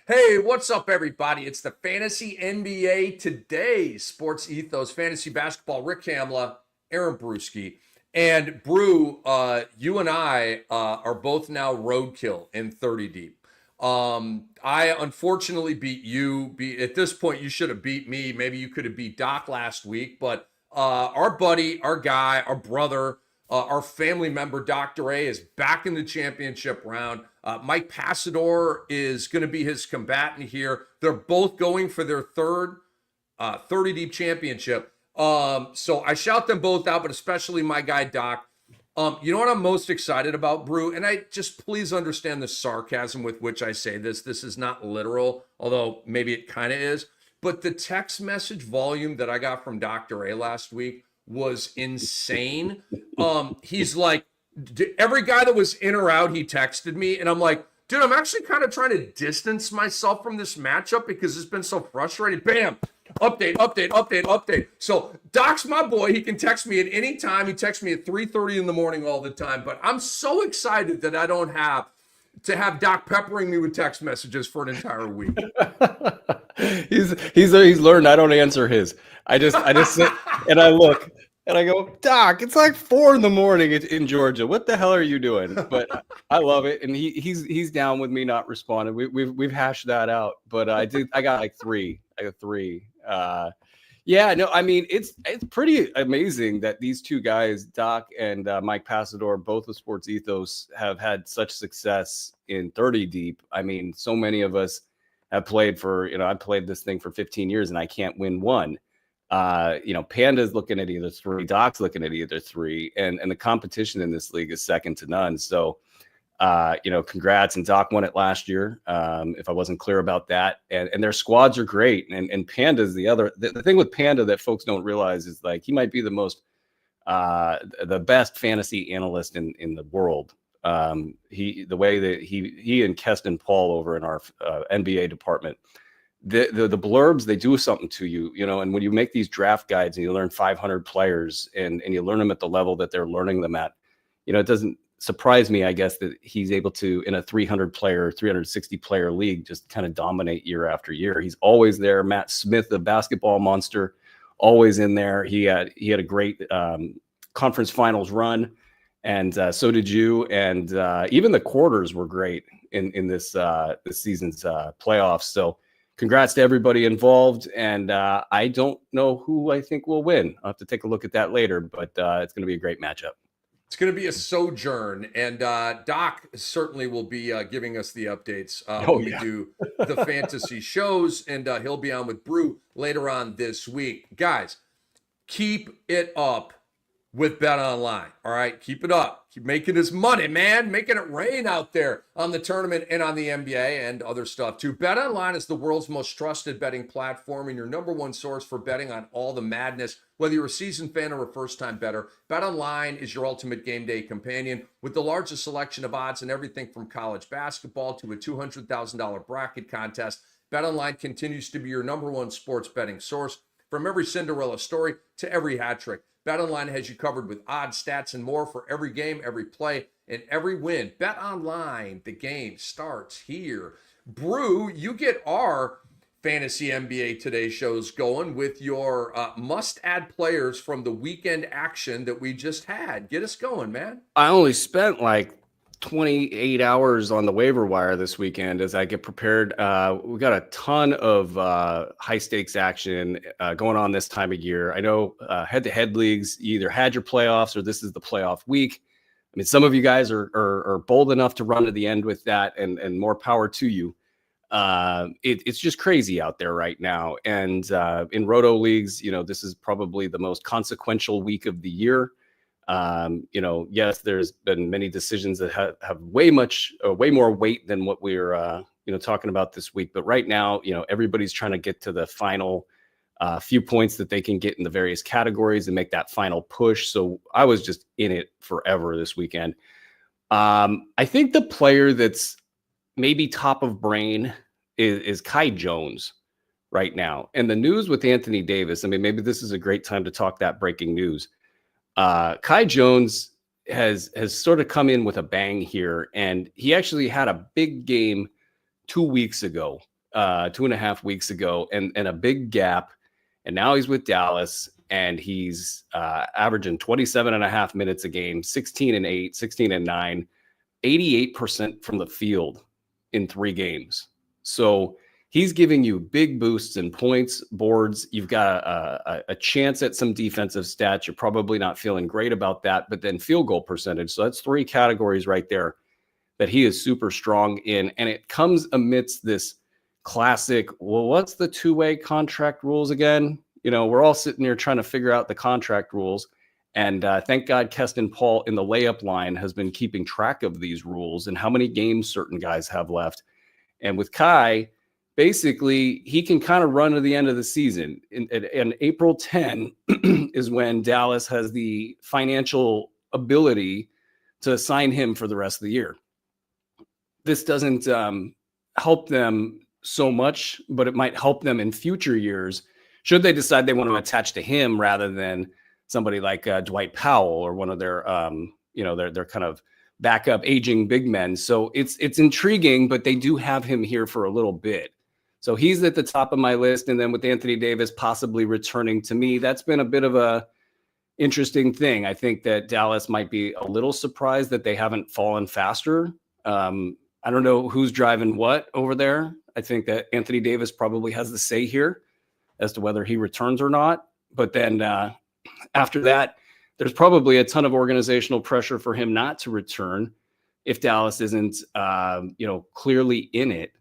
Hey, what's up, everybody? It's the Fantasy NBA Today Sports Ethos Fantasy Basketball. Rick Kamla, Aaron Bruski, and Brew. You and I are both now roadkill in 30 deep. I unfortunately beat you. At this point, you should have beat me. Maybe you could have beat Doc last week, but our buddy, our guy, our brother, our family member, Dr. A, is back in the championship round. Mike Passador is going to be his combatant here. They're both going for their third 30 deep championship. So I shout them both out, but especially my guy, Doc. You know what I'm most excited about, Brew? And I just please understand the sarcasm with which I say this. This is not literal, although maybe it kind of is. But the text message volume that I got from Dr. A last week was insane. He's like, every guy that was in or out, he texted me, and I'm like, dude, I'm actually kind of trying to distance myself from this matchup because it's been so frustrating. Bam, update. So Doc's my boy. He can text me at any time. He texts me at 3:30 in the morning all the time. But I'm so excited that I don't have to have Doc peppering me with text messages for an entire week. He's learned I don't answer his. I just sit and I look and I go, Doc, it's like 4 a.m. in Georgia. What the hell are you doing? But I love it, and he's down with me not responding. We've hashed that out. But I got like 3. I got 3. Yeah, no, I mean it's pretty amazing that these two guys, Doc and Mike Passador, both of Sports Ethos, have had such success in 30 deep. I mean, so many of us have played for, I played this thing for 15 years and I can't win one. Panda's looking at either 3, Doc's looking at either 3, and the competition in this league is second to none. So, congrats. And Doc won it last year. If I wasn't clear about that, and their squads are great. And Panda's the thing with Panda that folks don't realize is like, he might be the best fantasy analyst in the world. The way that he and Keston Paul over in our NBA department, the blurbs, they do something to you, and when you make these draft guides and you learn 500 players and you learn them at the level that they're learning them at, it doesn't surprise me, I guess, that he's able to, in a 360 player league, just kind of dominate year after year. He's always there. Matt Smith, the basketball monster, always in there. He had a great conference finals run, and so did you. And even the quarters were great in this season's playoffs. So congrats to everybody involved. And I don't know who I think will win. I'll have to take a look at that later, but it's going to be a great matchup. It's going to be a sojourn, and Doc certainly will be giving us the updates when we do the fantasy shows, and he'll be on with Brew later on this week. Guys, keep it up with Bet Online, all right? Keep it up. Keep making his money, man. Making it rain out there on the tournament and on the NBA and other stuff, too. Bet Online is the world's most trusted betting platform and your number one source for betting on all the madness. Whether you're a seasoned fan or a first-time bettor, Bet Online is your ultimate game day companion with the largest selection of odds and everything from college basketball to a $200,000 bracket contest. Bet Online continues to be your number one sports betting source. From every Cinderella story to every hat trick, BetOnline has you covered with odds, stats, and more for every game, every play, and every win. BetOnline, the game starts here. Brew, you get our Fantasy NBA Today shows going with your must-add players from the weekend action that we just had. Get us going, man. I only spent like 28 hours on the waiver wire this weekend as I get prepared. We got a ton of high stakes action going on this time of year. I know head-to-head leagues, you either had your playoffs or this is the playoff week. I mean, some of you guys are bold enough to run to the end with that, and more power to you. It's just crazy out there right now. And in Roto leagues, this is probably the most consequential week of the year. Yes, there's been many decisions that have way more weight than what we're, talking about this week. But right now, everybody's trying to get to the final few points that they can get in the various categories and make that final push. So I was just in it forever this weekend. I think the player that's maybe top of brain is Kai Jones right now. And the news with Anthony Davis, I mean, maybe this is a great time to talk that breaking news. Kai Jones has sort of come in with a bang here, and he actually had a big game 2 weeks ago 2.5 weeks ago, and a big gap. And now he's with Dallas, and he's averaging 27.5 minutes a game, 16-8, 16-9, 88% from the field in 3 games. So he's giving you big boosts in points, boards. You've got a chance at some defensive stats. You're probably not feeling great about that, but then field goal percentage. So that's 3 categories right there that he is super strong in. And it comes amidst this classic, well, what's the two-way contract rules again? We're all sitting here trying to figure out the contract rules. And thank God Keston Paul in the layup line has been keeping track of these rules and how many games certain guys have left. And with Kai, basically, he can kind of run to the end of the season. And April 10 is when Dallas has the financial ability to sign him for the rest of the year. This doesn't help them so much, but it might help them in future years should they decide they want to attach to him rather than somebody like Dwight Powell or one of their, their kind of backup aging big men. So it's intriguing, but they do have him here for a little bit. So he's at the top of my list. And then with Anthony Davis possibly returning, to me, that's been a bit of a interesting thing. I think that Dallas might be a little surprised that they haven't fallen faster. I don't know who's driving what over there. I think that Anthony Davis probably has the say here as to whether he returns or not. But then after that, there's probably a ton of organizational pressure for him not to return if Dallas isn't, clearly in it.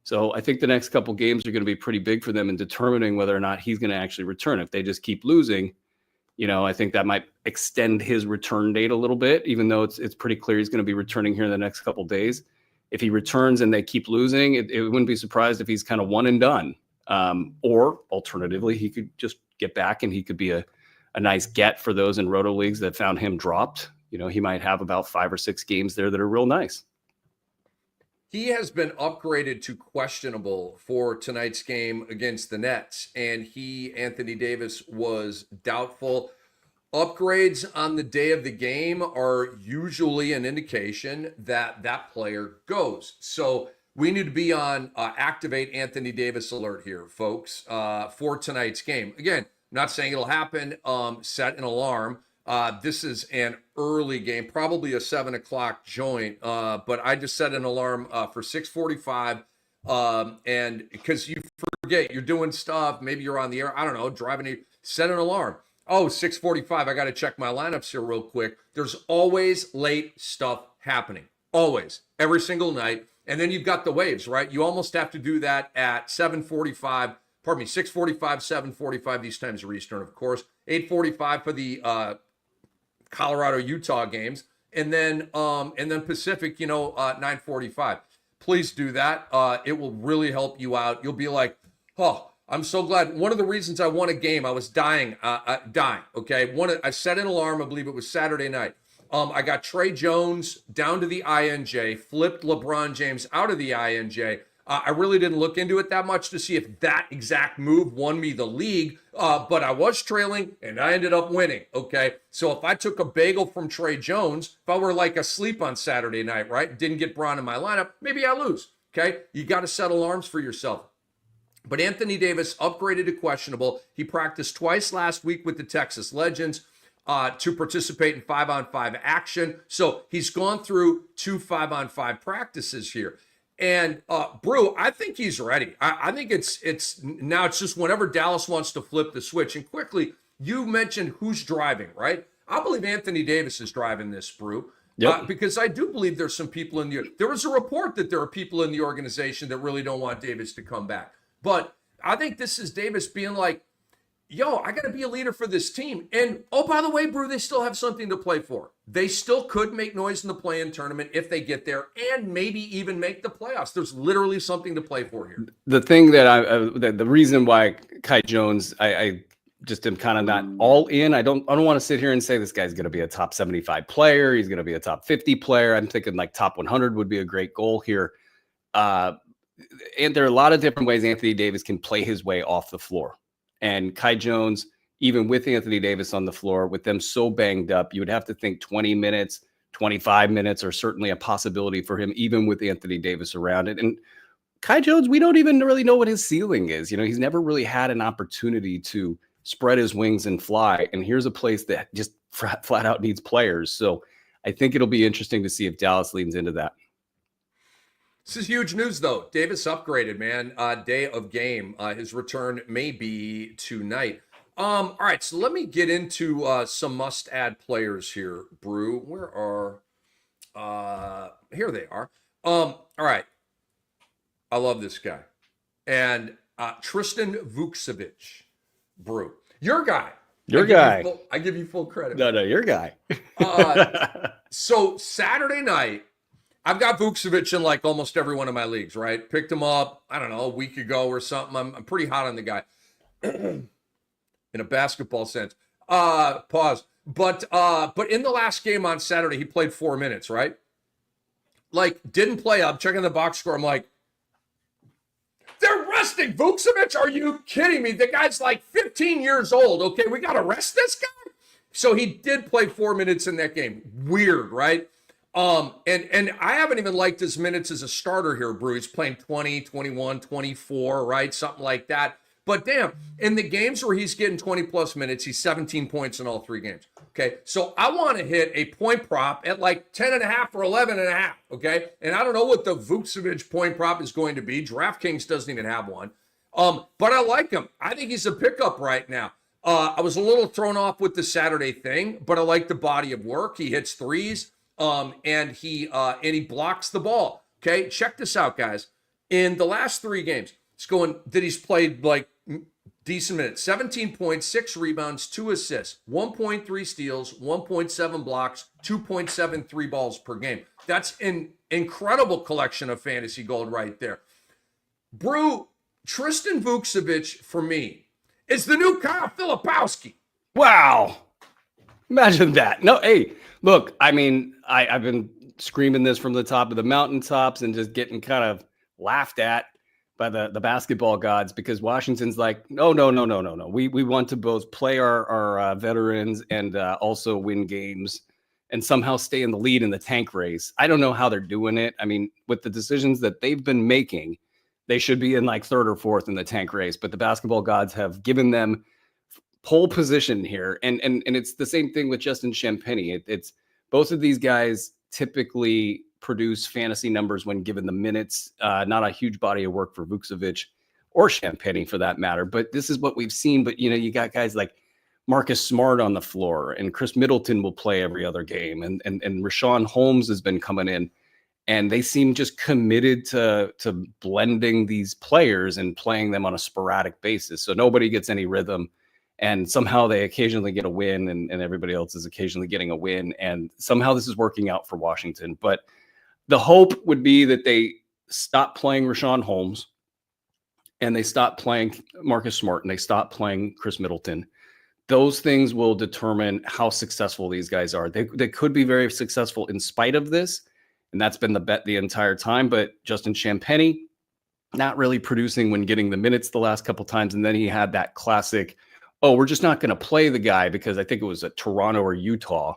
So I think the next couple games are going to be pretty big for them in determining whether or not he's going to actually return. If they just keep losing, I think that might extend his return date a little bit, even though it's pretty clear he's going to be returning here in the next couple days. If he returns and they keep losing, it wouldn't be surprised if he's kind of one and done. Or alternatively, he could just get back and he could be a nice get for those in roto leagues that found him dropped. He might have about 5 or 6 games there that are real nice. He has been upgraded to questionable for tonight's game against the Nets, and Anthony Davis, was doubtful. Upgrades on the day of the game are usually an indication that that player goes. So we need to be on activate Anthony Davis alert here, folks, for tonight's game. Again, not saying it'll happen. Set an alarm. This is an early game, probably a 7 o'clock joint, but I just set an alarm for 6:45, and because you forget you're doing stuff, maybe you're on the air, I don't know, driving, set an alarm. Oh, 6:45, I got to check my lineups here real quick. There's always late stuff happening, always, every single night, and then you've got the waves, right? You almost have to do that at 7:45, 6:45, 7:45, these times are Eastern, of course, 8:45 for the Colorado-Utah games, and then Pacific, 9:45. Please do that. It will really help you out. You'll be like, oh, I'm so glad. One of the reasons I won a game, I was dying. Okay, I set an alarm. I believe it was Saturday night. I got Trey Jones down to the INJ, flipped LeBron James out of the INJ. I really didn't look into it that much to see if that exact move won me the league, but I was trailing and I ended up winning, okay? So if I took a bagel from Trey Jones, if I were like asleep on Saturday night, right, didn't get Bron in my lineup, maybe I lose, okay? You got to set alarms for yourself. But Anthony Davis upgraded to questionable. He practiced twice last week with the Texas Legends to participate in 5-on-5 action. So he's gone through 2 5-on-5 practices here. And Brew, I think he's ready. I think it's now it's just whenever Dallas wants to flip the switch. And quickly, you mentioned who's driving, right? I believe Anthony Davis is driving this, Brew. Yep. Because I do believe there's some people there was a report that there are people in the organization that really don't want Davis to come back. But I think this is Davis being like, yo, I got to be a leader for this team. And, oh, by the way, Brew, they still have something to play for. They still could make noise in the play-in tournament if they get there and maybe even make the playoffs. There's literally something to play for here. The thing that the reason why Kai Jones, I just am kind of not all in. I don't want to sit here and say this guy's going to be a top 75 player. He's going to be a top 50 player. I'm thinking like top 100 would be a great goal here. And there are a lot of different ways Anthony Davis can play his way off the floor. And Kai Jones, even with Anthony Davis on the floor, with them so banged up, you would have to think 20 minutes, 25 minutes are certainly a possibility for him, even with Anthony Davis around it. And Kai Jones, we don't even really know what his ceiling is. He's never really had an opportunity to spread his wings and fly. And here's a place that just flat out needs players. So I think it'll be interesting to see if Dallas leans into that. This is huge news, though. Davis upgraded, man. Day of game. His return may be tonight. All right, so let me get into some must-add players here, Brew. Where are... here they are. All right. I love this guy. And Tristan Vukcevic, Brew. Your guy. I give you full credit. No, your guy. So Saturday night, I've got Vukcevic in like almost every one of my leagues, right? Picked him up, I don't know, a week ago or something. I'm pretty hot on the guy in a basketball sense. Pause. But in the last game on Saturday, he played 4 minutes, right? Like, didn't play. I'm checking the box score. I'm like, they're resting Vukcevic? Are you kidding me? The guy's like 15 years old. Okay, we got to rest this guy? So he did play 4 minutes in that game. Weird, right? And I haven't even liked his minutes as a starter here, Brew. He's playing 20, 21, 24, right? Something like that. But damn, in the games where he's getting 20 plus minutes, he's 17 points in all 3 games. Okay, so I want to hit a point prop at like 10.5 or 11.5. Okay, and I don't know what the Vukcevic point prop is going to be. DraftKings doesn't even have one. But I like him. I think he's a pickup right now. I was a little thrown off with the Saturday thing, but I like the body of work. He hits threes, and he blocks the ball. Okay, check this out, guys. In the last 3 games, it's going that he's played like decent minutes. 17 points, 6 rebounds, 2 assists, 1.3 steals, 1.7 blocks, 2.73 balls per game. That's an incredible collection of fantasy gold right there. Brew, Tristan Vukcevic, for me, is the new Kyle Filipowski. Wow. Imagine that. No, hey, look, I mean, I've been screaming this from the top of the mountaintops and just getting kind of laughed at by the basketball gods, because Washington's like, no. We want to both play our veterans and also win games and somehow stay in the lead in the tank race. I don't know how they're doing it. I mean, with the decisions that they've been making, they should be in like 3rd or 4th in the tank race, but the basketball gods have given them pole position here. And it's the same thing with Justin Champagnie. It's both of these guys typically produce fantasy numbers when given the minutes. Not a huge body of work for Vukcevic or Champagnie for that matter, but this is what we've seen. But you got guys like Marcus Smart on the floor, and Chris Middleton will play every other game, and Rashawn Holmes has been coming in, and they seem just committed to blending these players and playing them on a sporadic basis, so nobody gets any rhythm. And somehow they occasionally get a win, and everybody else is occasionally getting a win, and somehow this is working out for Washington. But the hope would be that they stop playing Rashawn Holmes, and they stop playing Marcus Smart, and they stop playing Chris Middleton. Those things will determine how successful these guys are. They could be very successful in spite of this, and that's been the bet the entire time. But Justin Champagnie, not really producing when getting the minutes the last couple times, and then he had that classic, oh, we're just not going to play the guy because I think it was at Toronto or Utah.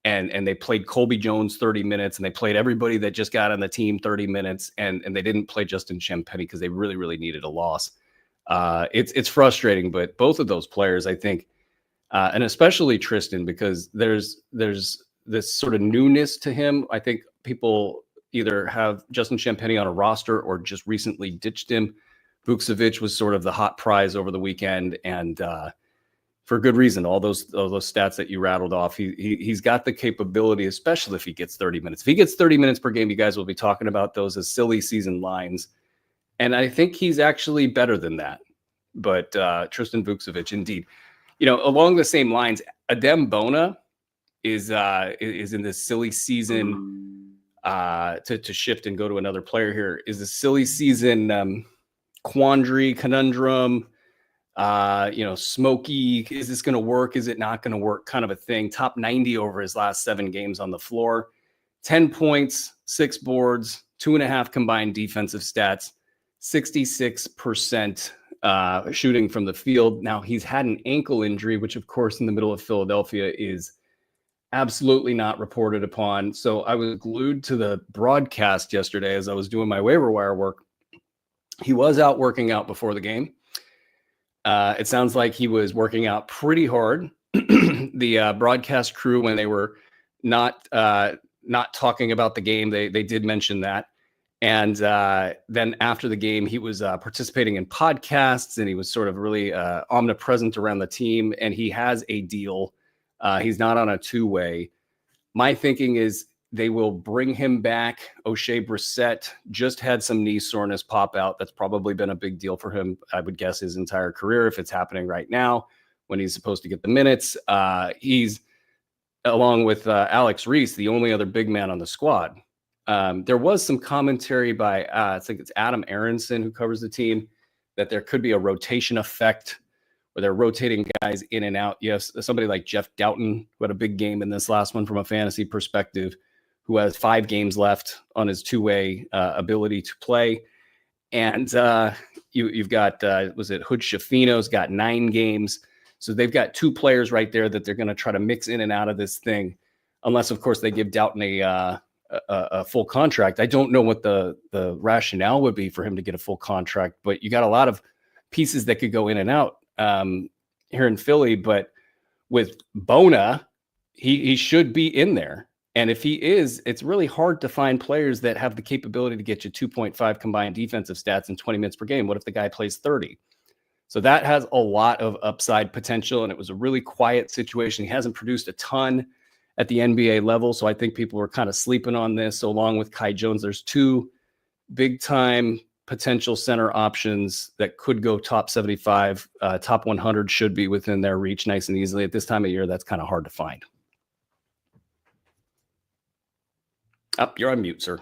And they played Colby Jones 30 minutes, and they played everybody that just got on the team 30 minutes, and they didn't play Justin Champagnie because they really, really needed a loss. It's frustrating, but both of those players, I think, and especially Tristan, because there's this sort of newness to him. I think people either have Justin Champagnie on a roster or just recently ditched him. Vukcevic was sort of the hot prize over the weekend, and for good reason. All those stats that you rattled off, he's got the capability, especially if he gets 30 minutes. If he gets 30 minutes per game, you guys will be talking about those as silly season lines. And I think he's actually better than that. But Tristan Vukcevic, indeed. Along the same lines, Adem Bona is in this silly season to shift and go to another player here, is a silly season conundrum. Smokey, is this going to work? Is it not going to work? Kind of a thing. Top 90 over his last 7 games on the floor, 10 points, 6 boards, 2.5 combined defensive stats, 66% shooting from the field. Now he's had an ankle injury, which of course in the middle of Philadelphia is absolutely not reported upon. So I was glued to the broadcast yesterday as I was doing my waiver wire work. He was out working out before the game. It sounds like he was working out pretty hard. The broadcast crew, when they were not talking about the game, they did mention that. And then after the game, he was participating in podcasts, and he was sort of really omnipresent around the team. And he has a deal. He's not on a two-way. My thinking is they will bring him back. O'Shea Brissett just had some knee soreness pop out. That's probably been a big deal for him, I would guess, his entire career, if it's happening right now when he's supposed to get the minutes. He's, along with Alex Reese, the only other big man on the squad. There was some commentary by, I think it's Adam Aronson, who covers the team, that there could be a rotation effect where they're rotating guys in and out. Yes, somebody like Jeff Doughton, who had a big game in this last one from a fantasy perspective, who has 5 games left on his two-way ability to play. And you've got, was it Hood Shafino's got 9 games. So they've got 2 players right there that they're going to try to mix in and out of this thing, unless, of course, they give Doughton a full contract. I don't know what the rationale would be for him to get a full contract, but you got a lot of pieces that could go in and out here in Philly. But with Bona, he should be in there. And if he is, it's really hard to find players that have the capability to get you 2.5 combined defensive stats in 20 minutes per game. What if the guy plays 30? So that has a lot of upside potential, and it was a really quiet situation. He hasn't produced a ton at the NBA level, so I think people were kind of sleeping on this. So along with Kai Jones, there's 2 big-time potential center options that could go top 75. Top 100 should be within their reach nice and easily. At this time of year, that's kind of hard to find. You're on mute, sir.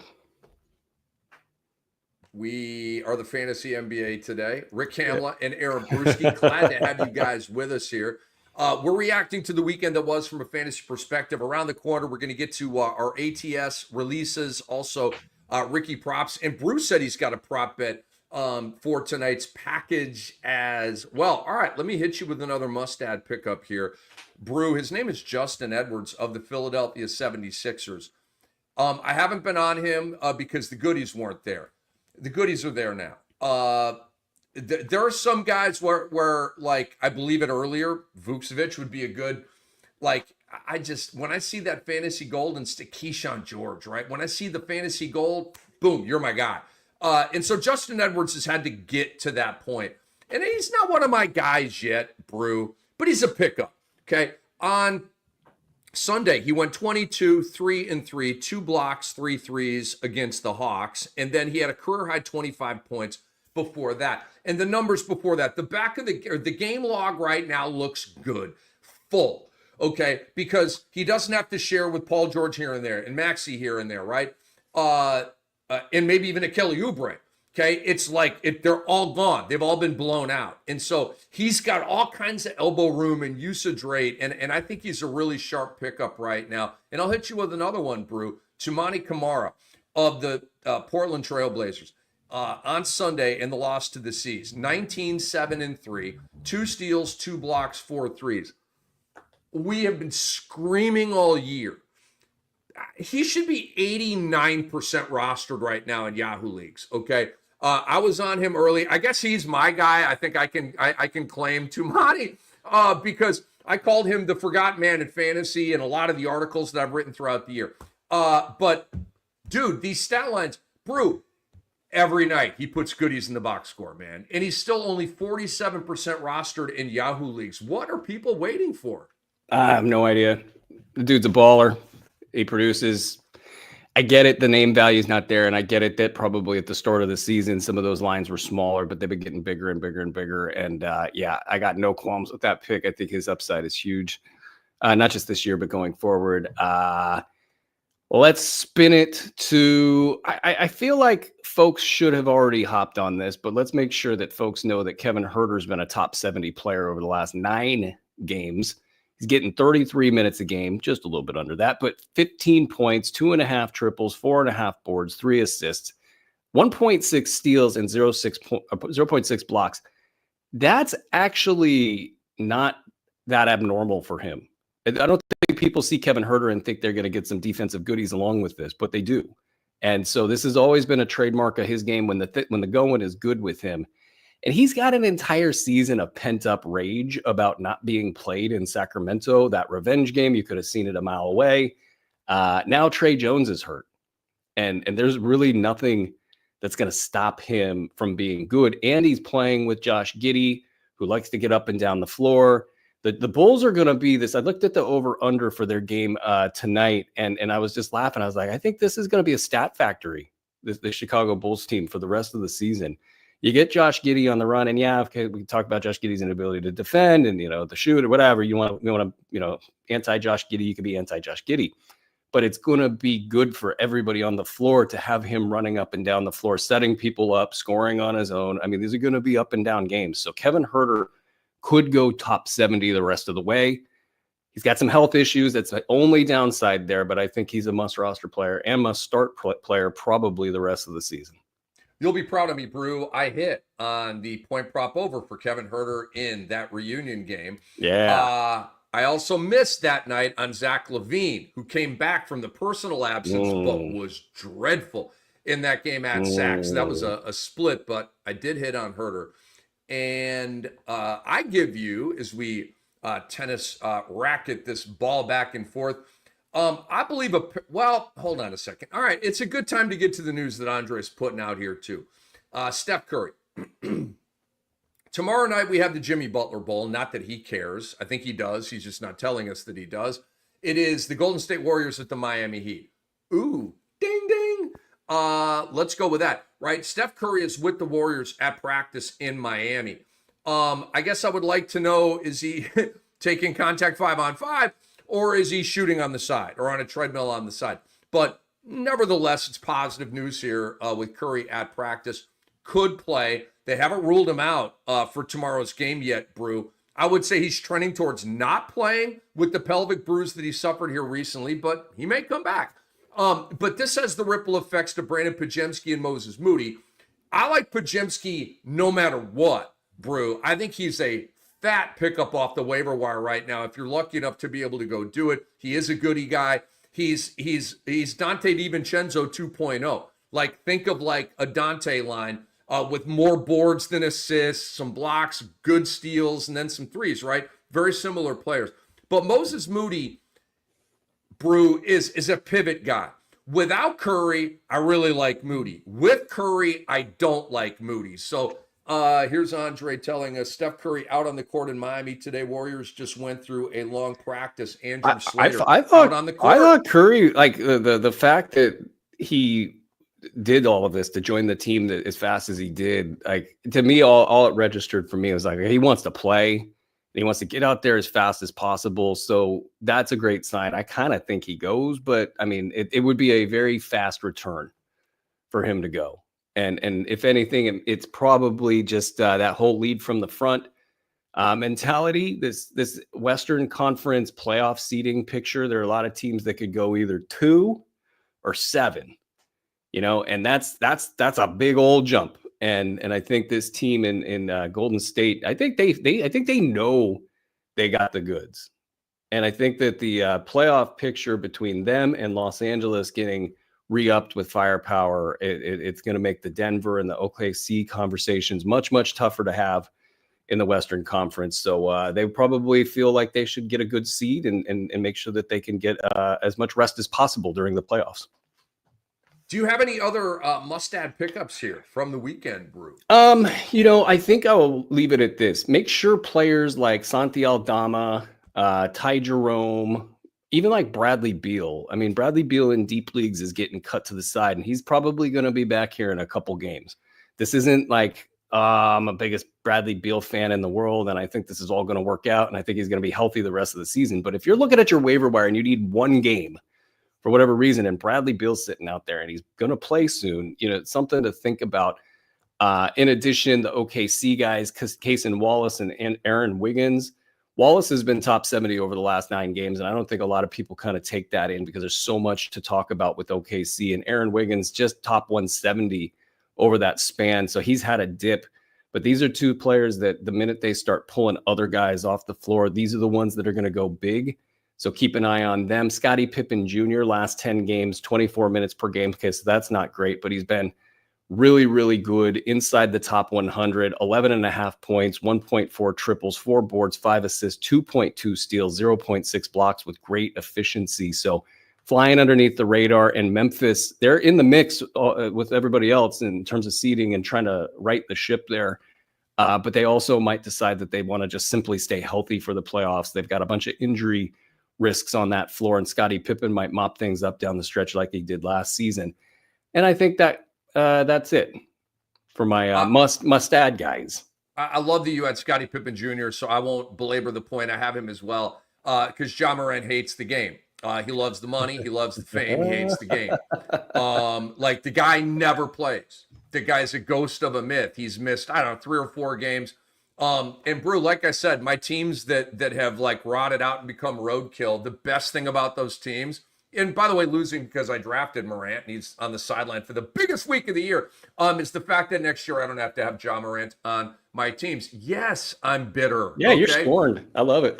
We are the Fantasy NBA today. Rick Kamla and Aaron Bruski. Glad to have you guys with us here. We're reacting to the weekend that was from a fantasy perspective. Around the corner, we're going to get to our ATS releases, also Ricky props. And Bruce said he's got a prop bet for tonight's package as well. All right, let me hit you with another must-add pickup here. Brew, his name is Justin Edwards of the Philadelphia 76ers. I haven't been on him because the goodies weren't there. The goodies are there now. There are some guys where like, I believe it earlier, Vucevic would be a good, like, when I see that fantasy gold and Keyshawn George, right? When I see the fantasy gold, boom, you're my guy. And so Justin Edwards has had to get to that point. And he's not one of my guys yet, Brew, but he's a pickup, okay? On Sunday, he went 22, 3-3, 2 blocks, 3 threes against the Hawks. And then he had a career-high 25 points before that. And the numbers before that, the back of the game log right now looks good, full, okay? Because he doesn't have to share with Paul George here and there and Maxey here and there, right? And maybe even a Kelly Oubre, okay? It's like they're all gone. They've all been blown out. And so he's got all kinds of elbow room and usage rate, and I think he's a really sharp pickup right now. And I'll hit you with another one, Brew. Tumani Kamara of the Portland Trailblazers. On Sunday in the loss to the Seas, 19, 7-3, 2 steals, 2 blocks, 4 threes. We have been screaming all year. He should be 89% rostered right now in Yahoo leagues. Okay. I was on him early. I guess he's my guy. I think I can claim Tumani because I called him the forgotten man in fantasy in a lot of the articles that I've written throughout the year. But dude, these stat lines, Brew, every night he puts goodies in the box score, man. And he's still only 47% rostered in Yahoo leagues. What are people waiting for? I have no idea. The dude's a baller. He produces. I get it. The name value is not there. And I get it that probably at the start of the season, some of those lines were smaller, but they've been getting bigger and bigger and bigger. And yeah, I got no qualms with that pick. I think his upside is huge. Not just this year, but going forward. Let's spin it to, I feel like folks should have already hopped on this, but let's make sure that folks know that Kevin Huerter's been a top 70 player over the last 9 games. He's getting 33 minutes a game, just a little bit under that, but 15 points, 2.5 triples, 4.5 boards, 3 assists, 1.6 steals, and 0.6 blocks. That's actually not that abnormal for him. I don't think people see Kevin Huerter and think they're going to get some defensive goodies along with this, but they do. And so this has always been a trademark of his game when the going is good with him. And he's got an entire season of pent-up rage about not being played in Sacramento. That revenge game, you could have seen it a mile away. Now Trey Jones is hurt. And there's really nothing that's going to stop him from being good. And he's playing with Josh Giddey, who likes to get up and down the floor. The Bulls are going to be this. I looked at the over-under for their game tonight, and I was just laughing. I was like, I think this is going to be a stat factory, the Chicago Bulls team for the rest of the season. You get Josh Giddey on the run, and yeah, okay, we can talk about Josh Giddey's inability to defend and, the shoot or whatever. You want to, anti-Josh Giddey, you can be anti-Josh Giddey. But it's going to be good for everybody on the floor to have him running up and down the floor, setting people up, scoring on his own. I mean, these are going to be up and down games. So Kevin Huerter could go top 70 the rest of the way. He's got some health issues. That's the only downside there, but I think he's a must-roster player and must-start player probably the rest of the season. You'll be proud of me, Brew. I hit on the point prop over for Kevin Huerter in that reunion game. Yeah. I also missed that night on Zach LaVine, who came back from the personal absence, but was dreadful in that game at Sac. So that was a split, but I did hit on Huerter. And I give you, as we tennis racket this ball back and forth, I believe hold on a second. All right, it's a good time to get to the news that Andre's putting out here too. Steph Curry. Tomorrow night we have the Jimmy Butler Bowl. Not that he cares. I think he does. He's just not telling us that he does. It is the Golden State Warriors at the Miami Heat. Ooh, ding, ding. Let's go with that, right? Steph Curry is with the Warriors at practice in Miami. I guess I would like to know, is he taking contact 5-on-5? Or is he shooting on the side or on a treadmill on the side? But nevertheless, it's positive news here with Curry at practice. Could play. They haven't ruled him out for tomorrow's game yet, Brew. I would say he's trending towards not playing with the pelvic bruise that he suffered here recently, but he may come back. But this has the ripple effects to Brandon Podziemski and Moses Moody. I like Podziemski no matter what, Brew. I think he's a fat pickup off the waiver wire right now. If you're lucky enough to be able to go do it, he is a goodie guy. He's Dante DiVincenzo 2.0. Like, think of like a Dante line with more boards than assists, some blocks, good steals, and then some threes, right? Very similar players. But Moses Moody, Brew, is a pivot guy. Without Curry, I really like Moody. With Curry, I don't like Moody. So here's Andre telling us Steph Curry out on the court in Miami today. Warriors just went through a long practice. Andrew Slater out on the court. I thought Curry, like the fact that he did all of this to join the team that as fast as he did, like, to me, all it registered for me was like he wants to play. He wants to get out there as fast as possible. So that's a great sign. I kind of think he goes, but I mean, it would be a very fast return for him to go. And if anything, it's probably just that whole lead from the front mentality. This Western Conference playoff seeding picture. There are a lot of teams that could go either 2 or 7, and that's a big old jump. And I think this team in Golden State, I think they know they got the goods. And I think that the playoff picture between them and Los Angeles getting re-upped with firepower, it's going to make the Denver and the OKC conversations much, much tougher to have in the Western Conference. So they probably feel like they should get a good seed and make sure that they can get as much rest as possible during the playoffs. Do you have any other must-add pickups here from the weekend, Brew? I think I will leave it at this. Make sure players like Santi Aldama, Ty Jerome, even like Bradley Beal. I mean, Bradley Beal in deep leagues is getting cut to the side, and he's probably going to be back here in a couple games. This isn't like I'm a biggest Bradley Beal fan in the world, and I think this is all going to work out, and I think he's going to be healthy the rest of the season. But if you're looking at your waiver wire and you need one game for whatever reason, and Bradley Beal's sitting out there and he's going to play soon, it's something to think about. In addition, the OKC guys, Cason Wallace and Aaron Wiggins. Wallace has been top 70 over the last 9 games, and I don't think a lot of people kind of take that in because there's so much to talk about with OKC. And Aaron Wiggins just top 170 over that span, so he's had a dip. But these are 2 players that the minute they start pulling other guys off the floor, these are the ones that are going to go big. So keep an eye on them. Scottie Pippen Jr. last 10 games, 24 minutes per game. Okay, so that's not great, but he's been really, really good inside the top 100, 11.5 points, 1.4 triples, 4 boards, 5 assists, 2.2 steals, 0.6 blocks with great efficiency. So flying underneath the radar. And Memphis, they're in the mix with everybody else in terms of seeding and trying to right the ship there. But they also might decide that they want to just simply stay healthy for the playoffs. They've got a bunch of injury risks on that floor, and Scottie Pippen might mop things up down the stretch like he did last season. And I think that that's it for my must add guys. I love that you had Scottie Pippen Jr., so I won't belabor the point. I have him as well because Ja Morant hates the game. He loves the money. He loves the fame. He hates the game. Like the guy never plays. The guy's a ghost of a myth. He's missed, I don't know, 3 or 4 games. And Brew, like I said, my teams that have like rotted out and become roadkill, the best thing about those teams, and by the way, losing because I drafted Morant and he's on the sideline for the biggest week of the year, is the fact that next year I don't have to have Ja Morant on my teams. Yes, I'm bitter. Yeah, okay? You're scorned. I love it.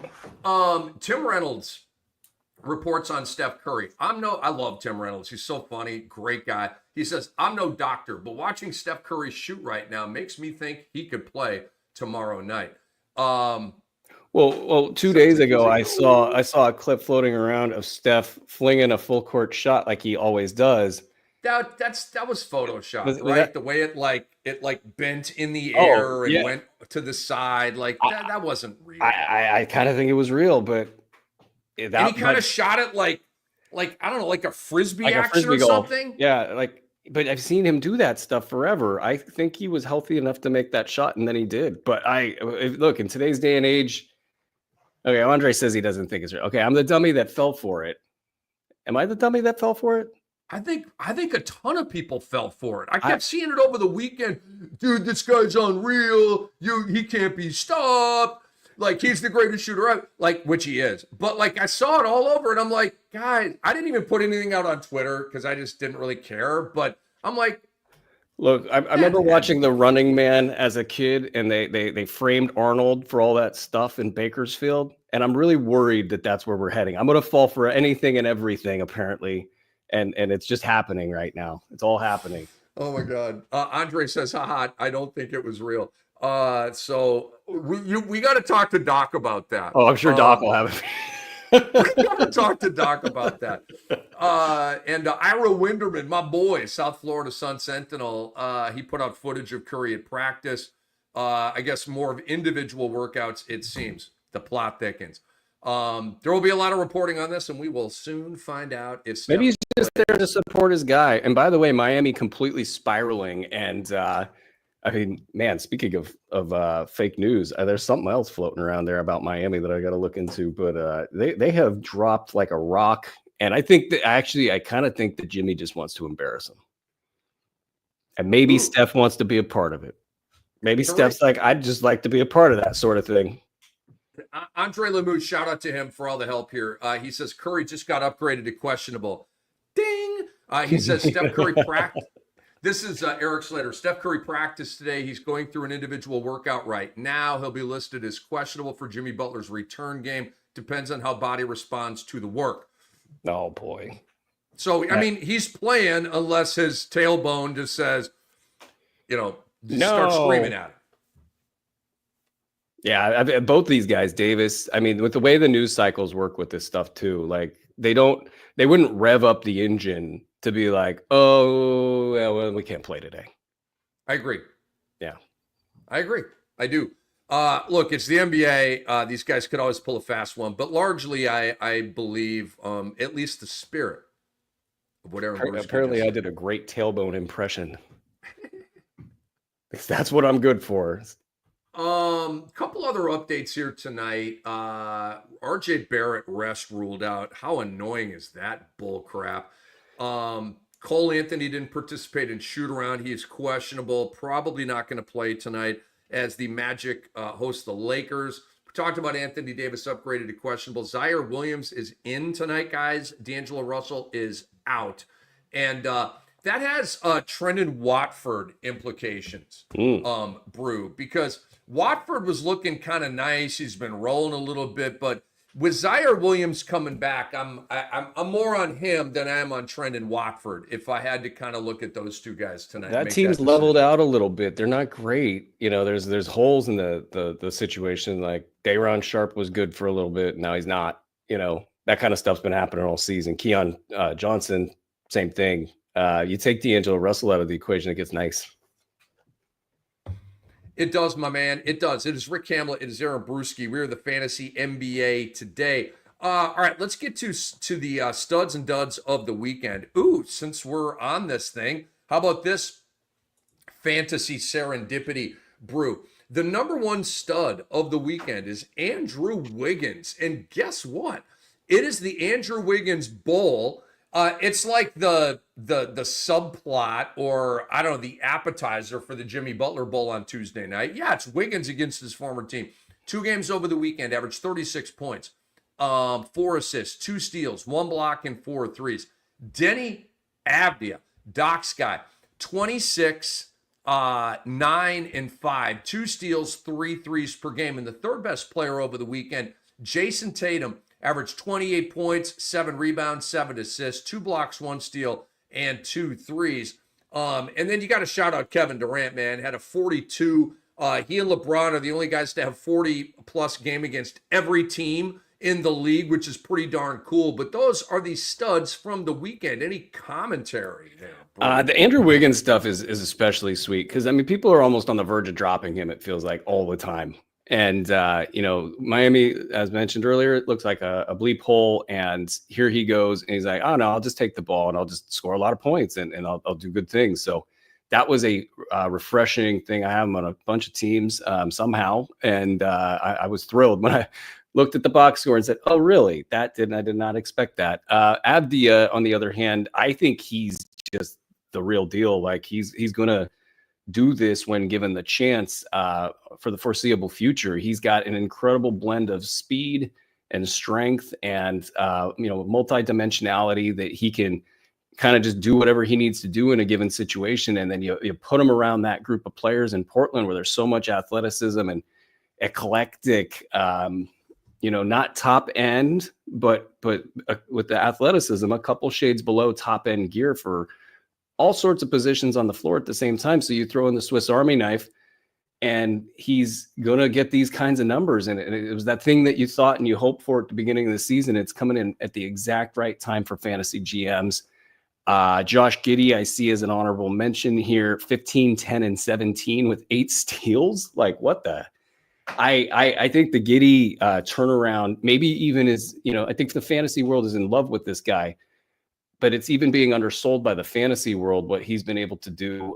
Tim Reynolds reports on Steph Curry. I love Tim Reynolds. He's so funny, great guy. He says, I'm no doctor, but watching Steph Curry shoot right now makes me think he could play tomorrow night. Well, 2 days ago, I saw a clip floating around of Steph flinging a full court shot like he always does. That was Photoshop, right? The way it bent in the air and went to the side, like that wasn't real. I kind of think it was real, but he kind of shot it like I don't know, like a frisbee action or something. Yeah, but I've seen him do that stuff forever. I think he was healthy enough to make that shot, and then he did. But look, in today's day and age. Okay, Andre says he doesn't think it's real. Okay, I'm the dummy that fell for it. Am I the dummy that fell for it? I think a ton of people fell for it. I kept seeing it over the weekend. Dude, this guy's unreal. He can't be stopped. Like, he's the greatest shooter ever. Like, which he is. But, like, I saw it all over, and I'm like, guys, I didn't even put anything out on Twitter because I just didn't really care. But I'm like, look, I remember watching The Running Man as a kid, and they framed Arnold for all that stuff in Bakersfield, and I'm really worried that that's where we're heading. I'm going to fall for anything and everything, apparently, and it's just happening right now. It's all happening. Oh, my God. Andre says, haha, I don't think it was real. So we got to talk to Doc about that. Oh, I'm sure Doc will have it. We got to talk to Doc about that. And Ira Winderman, my boy, South Florida Sun Sentinel, he put out footage of Curry at practice. I guess more of individual workouts, it seems. The plot thickens. There will be a lot of reporting on this, and we will soon find out if Steph maybe he's just there to support his guy. And by the way, Miami completely spiraling. And I mean, man, speaking of fake news, there's something else floating around there about Miami that I got to look into. But they have dropped like a rock. And I think that I kind of think that Jimmy just wants to embarrass him. And maybe Steph wants to be a part of it. Maybe Steph's like, I'd just like to be a part of that sort of thing. Andre Lemouche, shout out to him for all the help here. He says Curry just got upgraded to questionable. Ding! He says Steph Curry practiced. This is Eric Slater. Steph Curry practiced today. He's going through an individual workout right now. He'll be listed as questionable for Jimmy Butler's return game. Depends on how body responds to the work. Oh, boy. So, I mean, he's playing unless his tailbone just says, start screaming at him. Yeah, both these guys, Davis, I mean, with the way the news cycles work with this stuff too, like they wouldn't rev up the engine to be like, oh, well, we can't play today. I agree. Yeah. I agree. I do. Look, it's the NBA. These guys could always pull a fast one, but largely I believe at least the spirit of whatever. Apparently I did a great tailbone impression. That's what I'm good for. Couple other updates here tonight. RJ Barrett rest ruled out. How annoying is that bull crap? Cole Anthony didn't participate in shoot around. He is questionable. Probably not going to play tonight as the Magic host the Lakers. We talked about Anthony Davis upgraded to questionable. Zaire Williams is in tonight, guys. D'Angelo Russell is out. And that has Trendon Watford implications, Brew, because Watford was looking kind of nice. He's been rolling a little bit, but With Zaire Williams coming back, I'm more on him than I am on Trendon Watford. If I had to kind of look at those two guys tonight, and That make team's that leveled decision. out a little bit. They're not great. There's holes in the situation. Like Dayron Sharp was good for a little bit. Now he's not. That kind of stuff's been happening all season. Keon Johnson, same thing. You take D'Angelo Russell out of the equation, it gets nice. It does, my man. It does. It is Rick Kamla. It is Aaron Bruski. We are the Fantasy NBA today. All right, let's get to the studs and duds of the weekend. Ooh, since we're on this thing, how about this fantasy serendipity brew? The number one stud of the weekend is Andrew Wiggins. And guess what? It is the Andrew Wiggins Bowl. It's like the subplot, or I don't know, the appetizer for the Jimmy Butler Bowl on Tuesday night. Yeah, it's Wiggins against his former team. 2 games over the weekend, averaged 36 points, 4 assists, 2 steals, 1 block, and 4 threes. Denny Avdia, Doc's guy, 26, 9 and 5, 2 steals, 3 threes per game. And the third best player over the weekend, Jason Tatum, averaged 28 points, 7 rebounds, 7 assists, 2 blocks, 1 steal, and 2 threes. And then you got to shout out Kevin Durant, man. Had a 42. He and LeBron are the only guys to have 40-plus game against every team in the league, which is pretty darn cool. But those are the studs from the weekend. Any commentary there? The Andrew Wiggins stuff is especially sweet because, people are almost on the verge of dropping him, it feels like, all the time. And, Miami, as mentioned earlier, it looks like a bleep hole. And here he goes. And he's like, oh, no, I'll just take the ball and I'll just score a lot of points and I'll do good things. So that was a refreshing thing. I have him on a bunch of teams somehow. And I was thrilled when I looked at the box score and said, oh, really? I did not expect that. Abdia, on the other hand, I think he's just the real deal. Like he's going to do this when given the chance for the foreseeable future. He's got an incredible blend of speed and strength and multi-dimensionality that he can kind of just do whatever he needs to do in a given situation. And then you put him around that group of players in Portland where there's so much athleticism and eclectic, not top end, but with the athleticism, a couple shades below top end gear for all sorts of positions on the floor at the same time. So you throw in the Swiss Army knife and he's going to get these kinds of numbers. And it was that thing that you thought and you hoped for at the beginning of the season. It's coming in at the exact right time for fantasy GMs. Josh Giddey, I see as an honorable mention here, 15, 10, and 17 with 8 steals. Like what the, I think the Giddey turnaround maybe even is, I think the fantasy world is in love with this guy. But it's even being undersold by the fantasy world, what he's been able to do,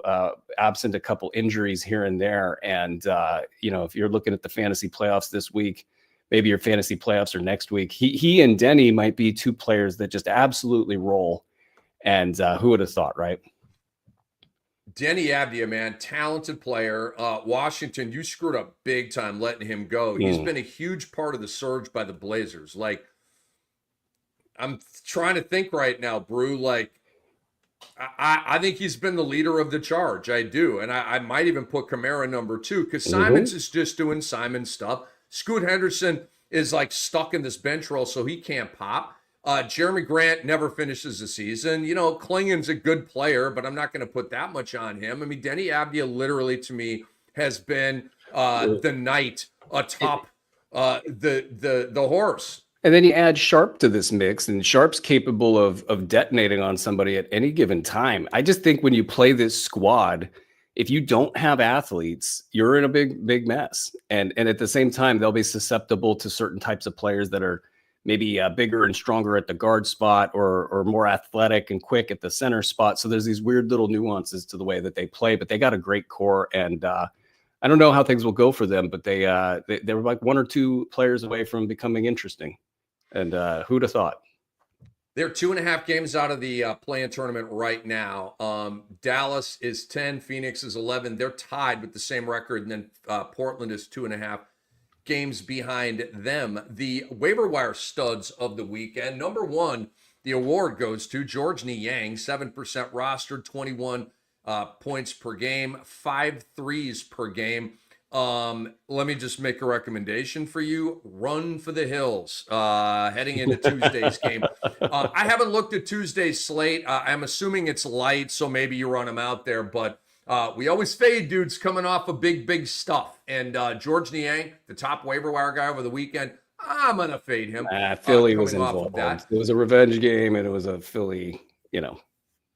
absent a couple injuries here and there. And, if you're looking at the fantasy playoffs this week, maybe your fantasy playoffs are next week, he and Denny might be 2 players that just absolutely roll. And who would have thought, right? Denny Avdia, man, talented player. Washington, you screwed up big time letting him go. He's been a huge part of the surge by the Blazers. Like, I'm trying to think right now, Brew. Like, I think he's been the leader of the charge. I do. And I might even put Kamara number 2 because Simons is just doing Simon stuff. Scoot Henderson is like stuck in this bench role, so he can't pop. Jeremy Grant never finishes the season. Klingon's a good player, but I'm not going to put that much on him. I mean, Denny Avdia literally to me has been the knight atop the horse. And then you add Sharp to this mix, and Sharp's capable of detonating on somebody at any given time. I just think when you play this squad, if you don't have athletes, you're in a big mess. And at the same time, they'll be susceptible to certain types of players that are maybe bigger and stronger at the guard spot or more athletic and quick at the center spot. So there's these weird little nuances to the way that they play, but they got a great core. And I don't know how things will go for them, but they were like 1 or 2 players away from becoming interesting. And who'd have thought? They're 2.5 games out of the play-in tournament right now. Dallas is 10, Phoenix is 11. They're tied with the same record, and then Portland is 2.5 games behind them. The waiver wire studs of the weekend. Number 1, the award goes to George Niang, 7% rostered, 21 points per game, 5 threes per game. Let me just make a recommendation for you. Run for the hills heading into Tuesday's game. I haven't looked at Tuesday's slate. I'm assuming it's light, so maybe you run them out there. But we always fade dudes coming off of big stuff. And George Niang, the top waiver wire guy over the weekend, I'm going to fade him. Philly was involved. It was a revenge game, and it was a Philly,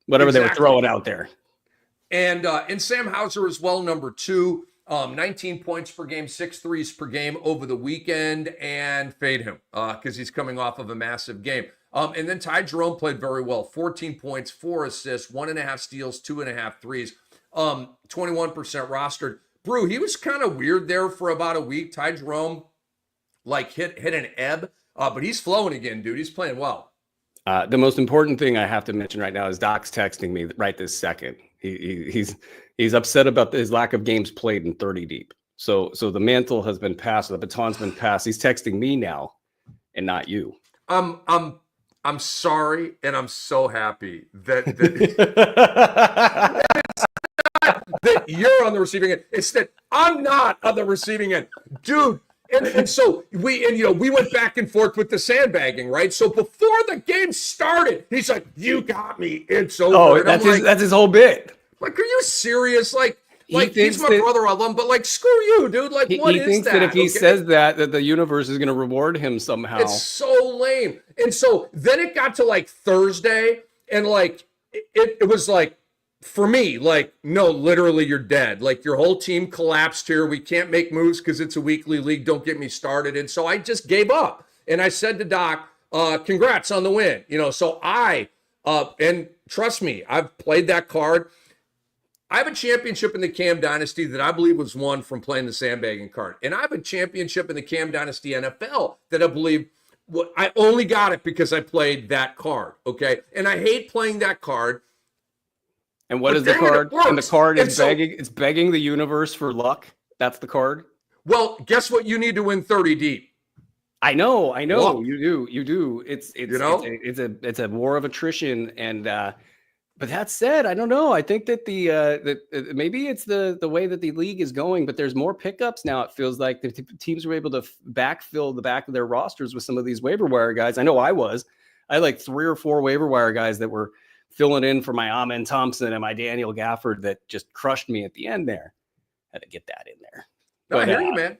whatever they were throwing out there. And Sam Hauser as well, number 2. 19 points per game, 6 threes per game over the weekend, and fade him because he's coming off of a massive game. And then Ty Jerome played very well. 14 points, 4 assists, 1.5 steals, 2.5 threes, 21% rostered. Brew, he was kind of weird there for about a week. Ty Jerome hit an ebb, but he's flowing again, dude. He's playing well. The most important thing I have to mention right now is Doc's texting me right this second. He's upset about his lack of games played in 30 deep. So the mantle has been passed, the baton's been passed. He's texting me now, and not you. I'm sorry, and I'm so happy that that you're on the receiving end. It's that I'm not on the receiving end, dude. And so we went back and forth with the sandbagging, right? So before the game started, he's like, "You got me. It's over." Oh, that's his whole bit. Like, are you serious? He's my brother, I love him, but screw you, dude. What is that? He thinks that if he says that the universe is going to reward him somehow. It's so lame. And so then it got to Thursday, and it was for me, no, literally you're dead. Your whole team collapsed here. We can't make moves because it's a weekly league. Don't get me started. And so I just gave up. And I said to Doc, congrats on the win. So and trust me, I've played that card. I have a championship in the Cam Dynasty that I believe was won from playing the sandbagging card. And I have a championship in the Cam Dynasty NFL that I believe I only got it because I played that card. Okay. And I hate playing that card. And what is the card? And the card is it's begging the universe for luck. That's the card. Well, guess what? You need to win 30 deep. I know. Luck. You do. It's a war of attrition. And but that said, I don't know. I think that maybe it's the way that the league is going, but there's more pickups now. It feels like the teams were able to backfill the back of their rosters with some of these waiver wire guys. I know I had 3 or 4 waiver wire guys that were filling in for my Amen Thompson and my Daniel Gafford that just crushed me at the end there. Had to get that in there. No, I hear you, man.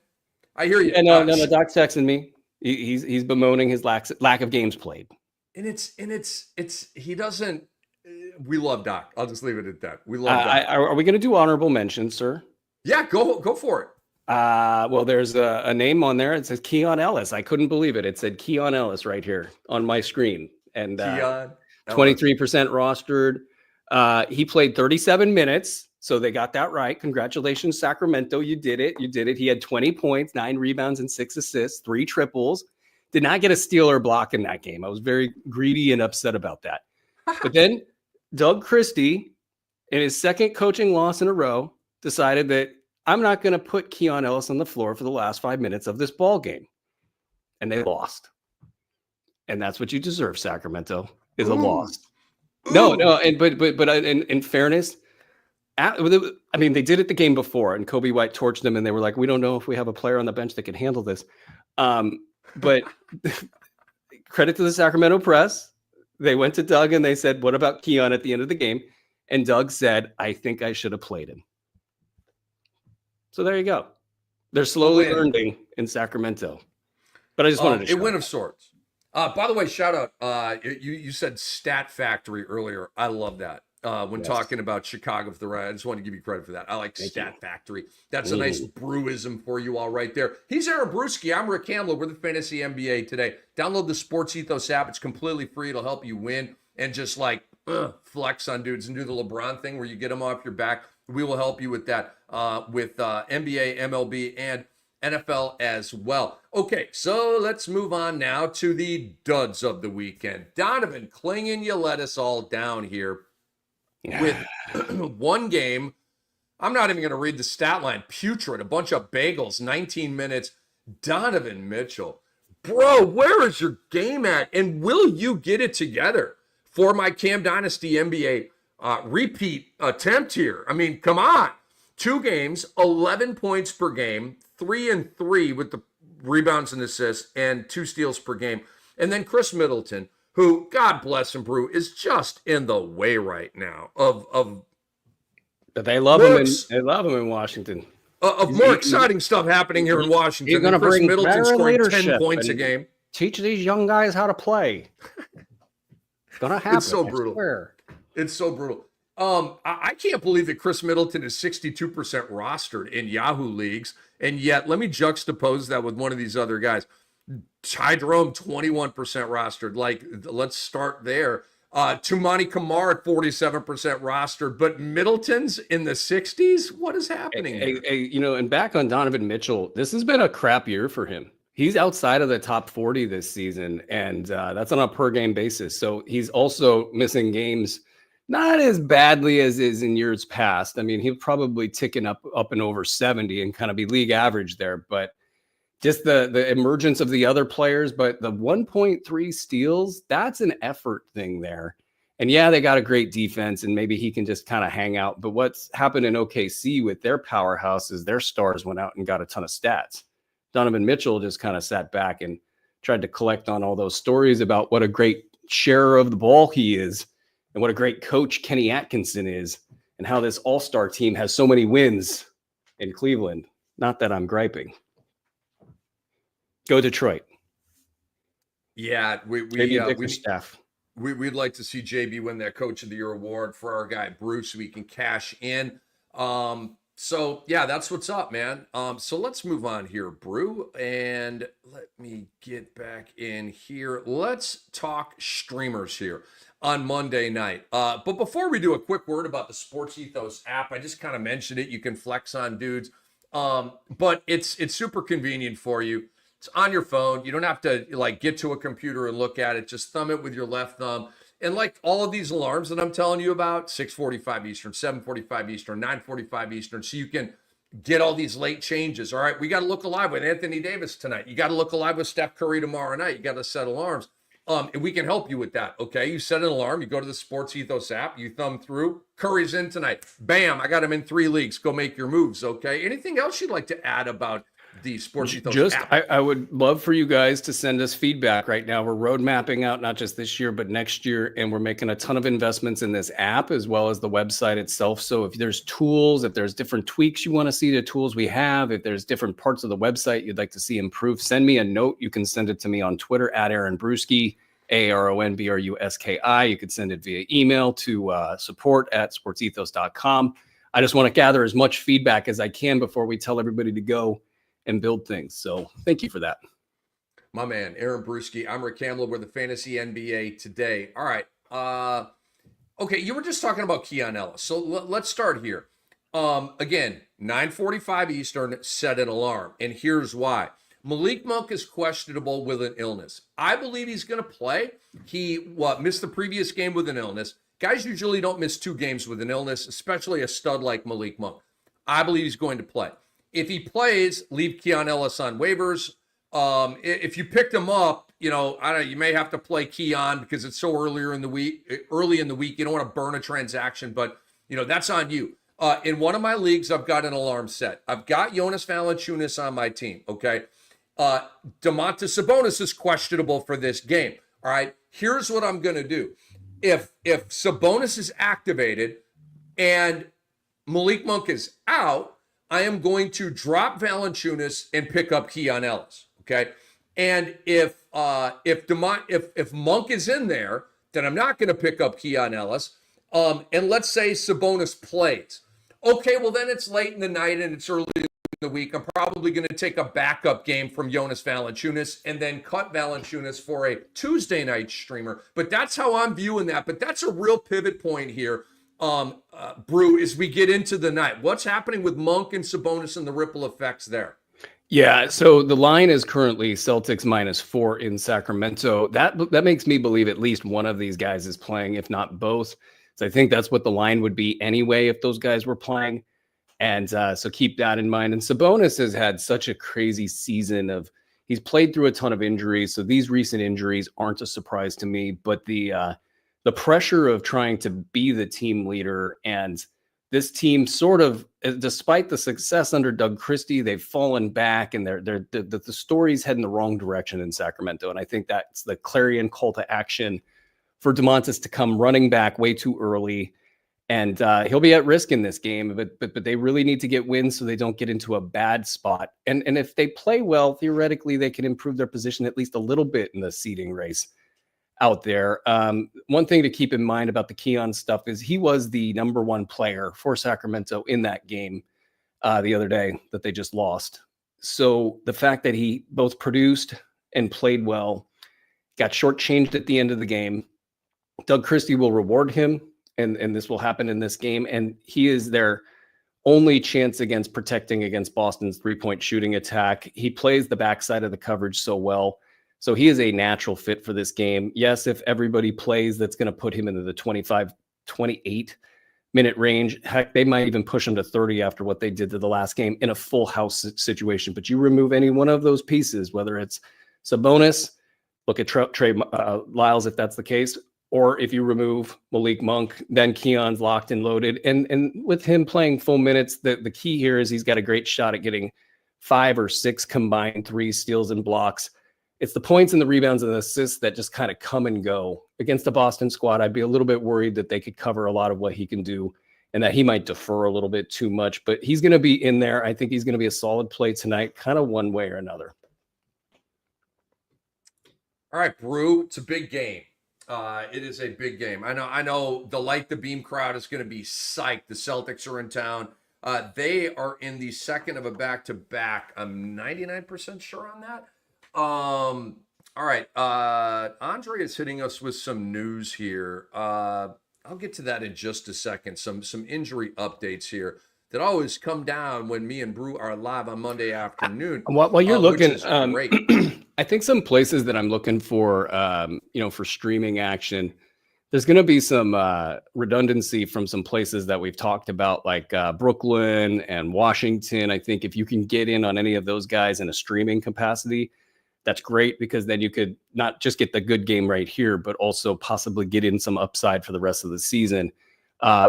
I hear you. And no, Doc's texting me. He's bemoaning his lack of games played. And he doesn't. We love Doc. I'll just leave it at that. We love Doc. Are we going to do honorable mentions, sir? Yeah, go for it. Well, there's a name on there. It says Keon Ellis. I couldn't believe it. It said Keon Ellis right here on my screen. And 23% rostered. He played 37 minutes, so they got that right. Congratulations, Sacramento. You did it. He had 20 points, 9 rebounds, and 6 assists, 3 triples. Did not get a steal or block in that game. I was very greedy and upset about that. But then Doug Christie, in his second coaching loss in a row, decided that I'm not going to put Keon Ellis on the floor for the last 5 minutes of this ball game. And they lost. And that's what you deserve, Sacramento, is a loss. No, and but in fairness, I mean, they did it the game before, and Kobe White torched them, and they were like, we don't know if we have a player on the bench that can handle this. But credit to the Sacramento press. They went to Doug and they said, what about Keon at the end of the game? And Doug said, I think I should have played him. So there you go. They're slowly learning in Sacramento. But I just wanted to a win of sorts. By the way, shout out. You said Stat Factory earlier. I love that. When talking about Chicago for the right, I just want to give you credit for that. I like Stat Factory. That's a nice brewism for you all right there. He's Aaron Bruski. I'm Rick Kamla. We're the Fantasy NBA today. Download the Sports Ethos app. It's completely free. It'll help you win and just flex on dudes and do the LeBron thing where you get them off your back. We will help you with that with NBA, MLB, and NFL as well. Okay, so let's move on now to the duds of the weekend. Donovan Clingan, you let us all down here. With one game, I'm not even going to read the stat line. Putrid, a bunch of bagels, 19 minutes. Donovan Mitchell. Bro, where is your game at? And will you get it together for my Cam Dynasty NBA repeat attempt here? I mean, come on. 2 games, 11 points per game, 3 and 3 with the rebounds and assists, and 2 steals per game. And then Chris Middleton, who, God bless him, Brew, is just in the way right now of But they love him in Washington. Of more exciting stuff happening here in Washington. He's going to bring Middleton scoring 10 points a game. Teach these young guys how to play. It's going to happen. It's so brutal. It's so brutal. I can't believe that Chris Middleton is 62% rostered in Yahoo leagues, and yet let me juxtapose that with one of these other guys. Ty Jerome, 21% rostered. Like, let's start there. Tumani Kamar at 47% rostered, but Middleton's in the 60s. What is happening? And back on Donovan Mitchell, this has been a crap year for him. He's outside of the top 40 this season, and that's on a per game basis. So he's also missing games, not as badly as is in years past. I mean, he'll probably ticking up and over 70 and kind of be league average there, but just the emergence of the other players. But the 1.3 steals, that's an effort thing there. And yeah, they got a great defense, and maybe he can just kind of hang out. But what's happened in OKC with their powerhouse is their stars went out and got a ton of stats. Donovan Mitchell just kind of sat back and tried to collect on all those stories about what a great sharer of the ball he is and what a great coach Kenny Atkinson is and how this all-star team has so many wins in Cleveland. Not that I'm griping. Go Detroit. Yeah, we'd like to see JB win that Coach of the Year award for our guy Bruce so we can cash in. So yeah, that's what's up, man. So let's move on here, Brew, and let me get back in here. Let's talk streamers here on Monday night. But before we do, a quick word about the Sports Ethos app. I just kind of mentioned it. You can flex on dudes, but it's super convenient for you. It's on your phone. You don't have to get to a computer and look at it. Just thumb it with your left thumb. And like all of these alarms that I'm telling you about, 6:45 Eastern, 7:45 Eastern, 9:45 Eastern, so you can get all these late changes. All right, we got to look alive with Anthony Davis tonight. You got to look alive with Steph Curry tomorrow night. You got to set alarms. And we can help you with that, okay? You set an alarm. You go to the Sports Ethos app. You thumb through. Curry's in tonight. Bam, I got him in 3 leagues. Go make your moves, okay? Anything else you'd like to add about the Sports Ethos app? I would love for you guys to send us feedback right now. We're road mapping out not just this year, but next year, and we're making a ton of investments in this app as well as the website itself. So if there's tools, if there's different tweaks you want to see the tools we have, if there's different parts of the website you'd like to see improved, send me a note. You can send it to me on Twitter at Aaron Bruski, AARONBRUSKI. You could send it via email to support@sportsethos.com. I just want to gather as much feedback as I can before we tell everybody to go and build things. So thank you for that. My man, Aaron Bruski. I'm Rick Kamla. We're the Fantasy NBA today. All right. Okay, you were just talking about Keon Ellis. So let's start here. Again, 9:45 Eastern, set an alarm. And here's why. Malik Monk is questionable with an illness. I believe he's going to play. He missed the previous game with an illness. Guys usually don't miss 2 games with an illness, especially a stud like Malik Monk. I believe he's going to play. If he plays, leave Keon Ellis on waivers. If you picked him up, I don't know, you may have to play Keon because it's so early in the week. You don't want to burn a transaction, but that's on you. In one of my leagues, I've got an alarm set. I've got Jonas Valanciunas on my team. Okay. Domantas Sabonis is questionable for this game. All right. Here's what I'm going to do. If Sabonis is activated and Malik Monk is out, I am going to drop Valanciunas and pick up Keon Ellis. Okay. And if Monk is in there, then I'm not going to pick up Keon Ellis. And let's say Sabonis plays. Okay, well then it's late in the night and it's early in the week. I'm probably going to take a backup game from Jonas Valanciunas and then cut Valanciunas for a Tuesday night streamer. But that's how I'm viewing that. But that's a real pivot point here, Brew, as we get into the night. What's happening with Monk and Sabonis and the ripple effects there? Yeah, so the line is currently Celtics -4 in Sacramento. That makes me believe at least one of these guys is playing, if not both. So I think that's what the line would be anyway if those guys were playing. And so keep that in mind. And Sabonis has had such a crazy season he's played through a ton of injuries. So these recent injuries aren't a surprise to me. But the pressure of trying to be the team leader and this team sort of, despite the success under Doug Christie, they've fallen back, and the story's heading the wrong direction in Sacramento. And I think that's the clarion call to action for DeMontis to come running back way too early. And he'll be at risk in this game, but they really need to get wins so they don't get into a bad spot. And if they play well, theoretically, they can improve their position at least a little bit in the seeding race out there. One thing to keep in mind about the Keon stuff is he was the number one player for Sacramento in that game the other day that they just lost. So the fact that he both produced and played well, got shortchanged at the end of the game, Doug Christie will reward him, and this will happen in this game. And he is their only chance against protecting against Boston's three-point shooting attack. He plays the backside of the coverage so well. So he is a natural fit for this game. Yes, if everybody plays, that's going to put him into the 25, 28 minute range. Heck, they might even push him to 30 after what they did to the last game in a full house situation. But you remove any one of those pieces, whether it's Sabonis, look at Trey Lyles if that's the case, or if you remove Malik Monk, then Keon's locked and loaded. And with him playing full minutes, the key here is he's got a great shot at getting 5 or 6 combined 3 steals and blocks. It's the points and the rebounds and the assists that just kind of come and go. Against the Boston squad, I'd be a little bit worried that they could cover a lot of what he can do and that he might defer a little bit too much. But he's going to be in there. I think he's going to be a solid play tonight, kind of one way or another. All right, Brew, it's a big game. It is a big game. I know the Light the Beam crowd is going to be psyched. The Celtics are in town. They are in the second of a back-to-back. I'm 99% sure on that. All right. Andre is hitting us with some news here. I'll get to that in just a second. Some injury updates here that always come down when me and Brew are live on Monday afternoon. While you're looking, great. I think some places that I'm looking for, for streaming action, there's going to be some redundancy from some places that we've talked about, like Brooklyn and Washington. I think if you can get in on any of those guys in a streaming capacity, that's great, because then you could not just get the good game right here, but also possibly get in some upside for the rest of the season.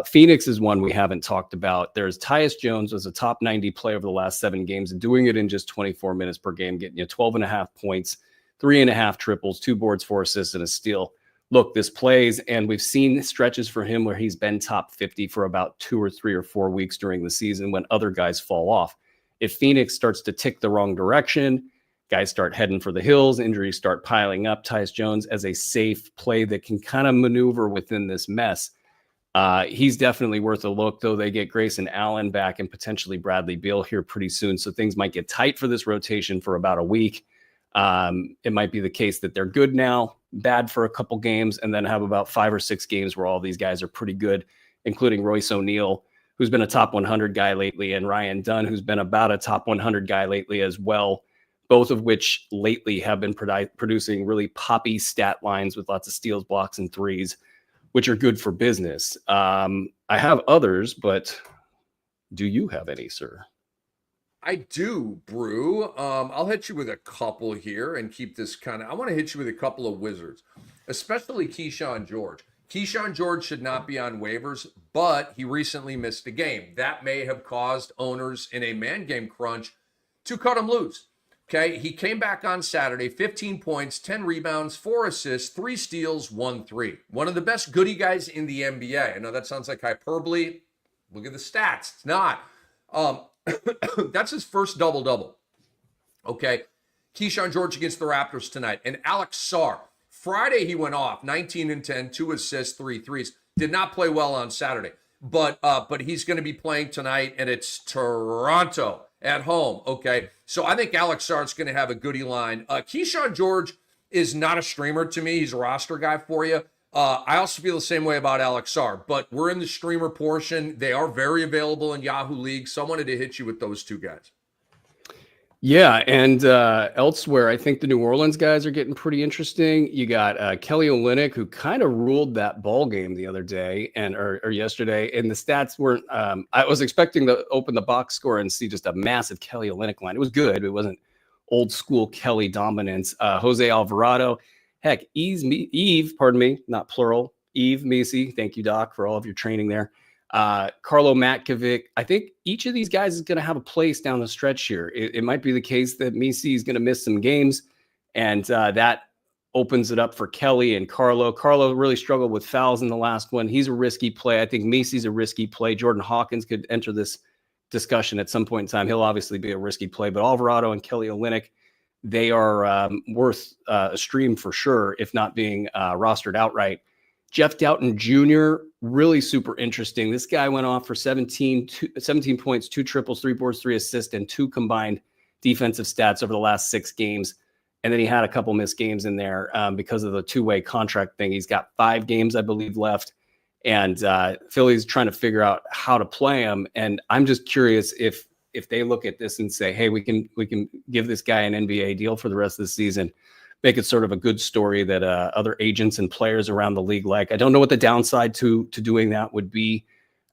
Phoenix is one we haven't talked about. There's Tyus Jones, was a top 90 player over the last 7 games and doing it in just 24 minutes per game, getting you 12.5 points, 3.5 triples, 2 boards, 4 assists, and a steal. Look, this plays, and we've seen stretches for him where he's been top 50 for about 2 or 3 or 4 weeks during the season when other guys fall off. If Phoenix starts to tick the wrong direction, guys start heading for the hills, injuries start piling up, Tyus Jones as a safe play that can kind of maneuver within this mess. He's definitely worth a look, though. They get Grayson Allen back and potentially Bradley Beal here pretty soon, so things might get tight for this rotation for about a week. It might be the case that they're good now, bad for a couple games, and then have about 5 or 6 games where all these guys are pretty good, including Royce O'Neal, who's been a top 100 guy lately, and Ryan Dunn, who's been about a top 100 guy lately as well, both of which lately have been producing really poppy stat lines with lots of steals, blocks, and threes, which are good for business. I have others, but do you have any, sir? I do, Brew. I'll hit you with a couple here and keep this I want to hit you with a couple of Wizards, especially Keyshawn George. Keyshawn George should not be on waivers, but he recently missed a game. That may have caused owners in a man game crunch to cut him loose. Okay, he came back on Saturday, 15 points, 10 rebounds, 4 assists, 3 steals, 1 3. One of the best goodie guys in the NBA. I know that sounds like hyperbole. Look at the stats. It's not. That's his first double-double. Okay, Keyshawn George against the Raptors tonight. And Alex Sarr. Friday he went off, 19 and 10, 2 assists, 3 threes. Did not play well on Saturday. But he's going to be playing tonight, and it's Toronto at home, okay? So I think Alex Sarr's going to have a goodie line. Keyshawn George is not a streamer to me. He's a roster guy for you. I also feel the same way about Alex Sarr, but we're in the streamer portion. They are very available in Yahoo League, so I wanted to hit you with those 2 guys. Yeah, and elsewhere, I think the New Orleans guys are getting pretty interesting. You got Kelly Olynyk, who kind of ruled that ball game the other day or yesterday, and the stats weren't. I was expecting to open the box score and see just a massive Kelly Olynyk line. It was good. It wasn't old school Kelly dominance. Jose Alvarado, heck, Eve, not plural, Eve Misi. Thank you, Doc, for all of your training there. Karlo Matkovic. I think each of these guys is going to have a place down the stretch here. It might be the case that Misi is going to miss some games, and that opens it up for Kelly and Karlo. Karlo really struggled with fouls in the last one. He's a risky play. I think Misi's a risky play. Jordan Hawkins could enter this discussion at some point in time. He'll obviously be a risky play, but Alvarado and Kelly Olynyk, they are worth a stream for sure, if not being rostered outright. Jeff Doughton Jr., really super interesting. This guy went off for 17 points, 2 triples, 3 boards, 3 assists, and 2 combined defensive stats over the last 6 games. And then he had a couple missed games in there because of the 2-way contract thing. He's got 5 games, I believe, left. And Philly's trying to figure out how to play him. And I'm just curious if they look at this and say, hey, we can give this guy an NBA deal for the rest of the season, make it sort of a good story that other agents and players around the league like. I don't know what the downside to doing that would be.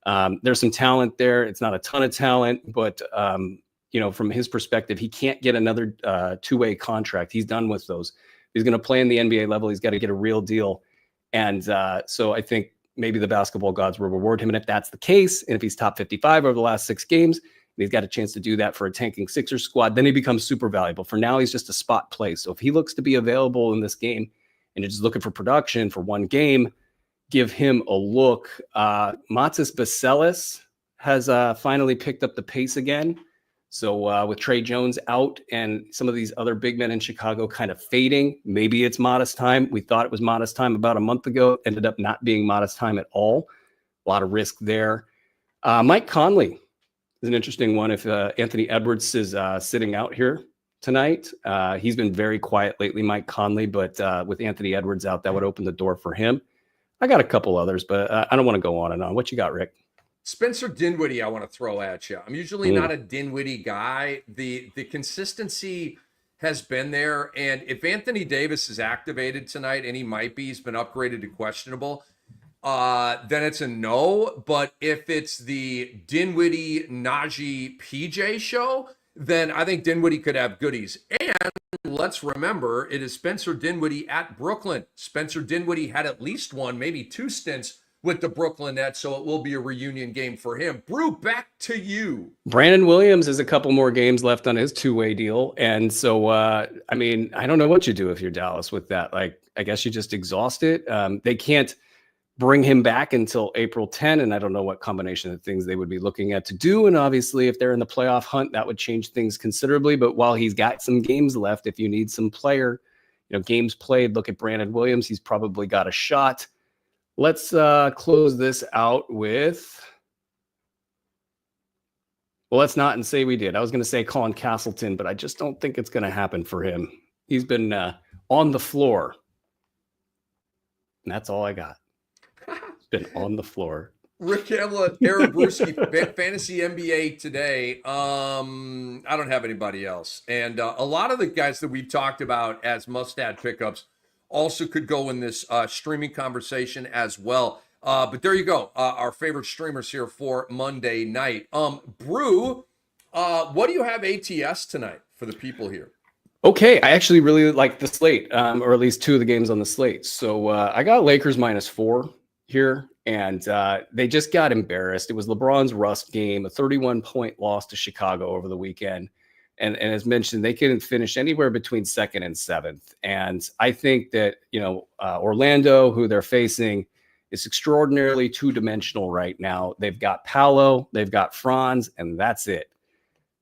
There's some talent there. It's not a ton of talent, but from his perspective, he can't get another 2-way contract. He's done with those. He's going to play in the NBA level. He's got to get a real deal. And so I think maybe the basketball gods will reward him. And if that's the case, and if he's top 55 over the last 6 games, and he's got a chance to do that for a tanking Sixers squad, then he becomes super valuable. For now, he's just a spot play. So if he looks to be available in this game and you're just looking for production for one game, give him a look. Matas Baselis has finally picked up the pace again. So with Trey Jones out and some of these other big men in Chicago kind of fading, maybe it's modest time. We thought it was modest time about a month ago. Ended up not being modest time at all. A lot of risk there. Mike Conley is an interesting one. If Anthony Edwards is sitting out here tonight, he's been very quiet lately, Mike Conley. But with Anthony Edwards out, that would open the door for him. I got a couple others, but I don't want to go on and on. What you got, Rick? Spencer Dinwiddie, I want to throw at you. I'm usually not a Dinwiddie guy. The consistency has been there. And if Anthony Davis is activated tonight, and he might be, he's been upgraded to questionable, then it's a no. But if it's the Dinwiddie, Najee, PJ show, then I think Dinwiddie could have goodies. And let's remember, it is Spencer Dinwiddie at Brooklyn. Spencer Dinwiddie had at least 1, maybe 2 stints with the Brooklyn Nets, so it will be a reunion game for him. Brew, back to you. Brandon Williams has a couple more games left on his 2-way deal. And so, I don't know what you do if you're Dallas with that. Like, I guess you just exhaust it. They can't bring him back until April 10, and I don't know what combination of things they would be looking at to do. And obviously, if they're in the playoff hunt, that would change things considerably. But while he's got some games left, if you need some player, games played, look at Brandon Williams. He's probably got a shot. Let's close this out with, well, let's not and say we did. I was going to say Colin Castleton, but I just don't think it's going to happen for him. He's been on the floor. And that's all I got. He's been on the floor. Rick Kamla, Aaron Bruski, Fantasy NBA today. I don't have anybody else. And a lot of the guys that we've talked about as must-add pickups also could go in this streaming conversation as well. But there you go. Our favorite streamers here for Monday night. Brew, what do you have ATS tonight for the people here? Okay, I actually really like the slate, or at least 2 of the games on the slate. So I got Lakers -4 here, and they just got embarrassed. It was LeBron's rust game, a 31-point loss to Chicago over the weekend. And as mentioned, they can finish anywhere between 2nd and 7th. And I think that, Orlando, who they're facing, is extraordinarily 2-dimensional right now. They've got Paolo, they've got Franz, and that's it.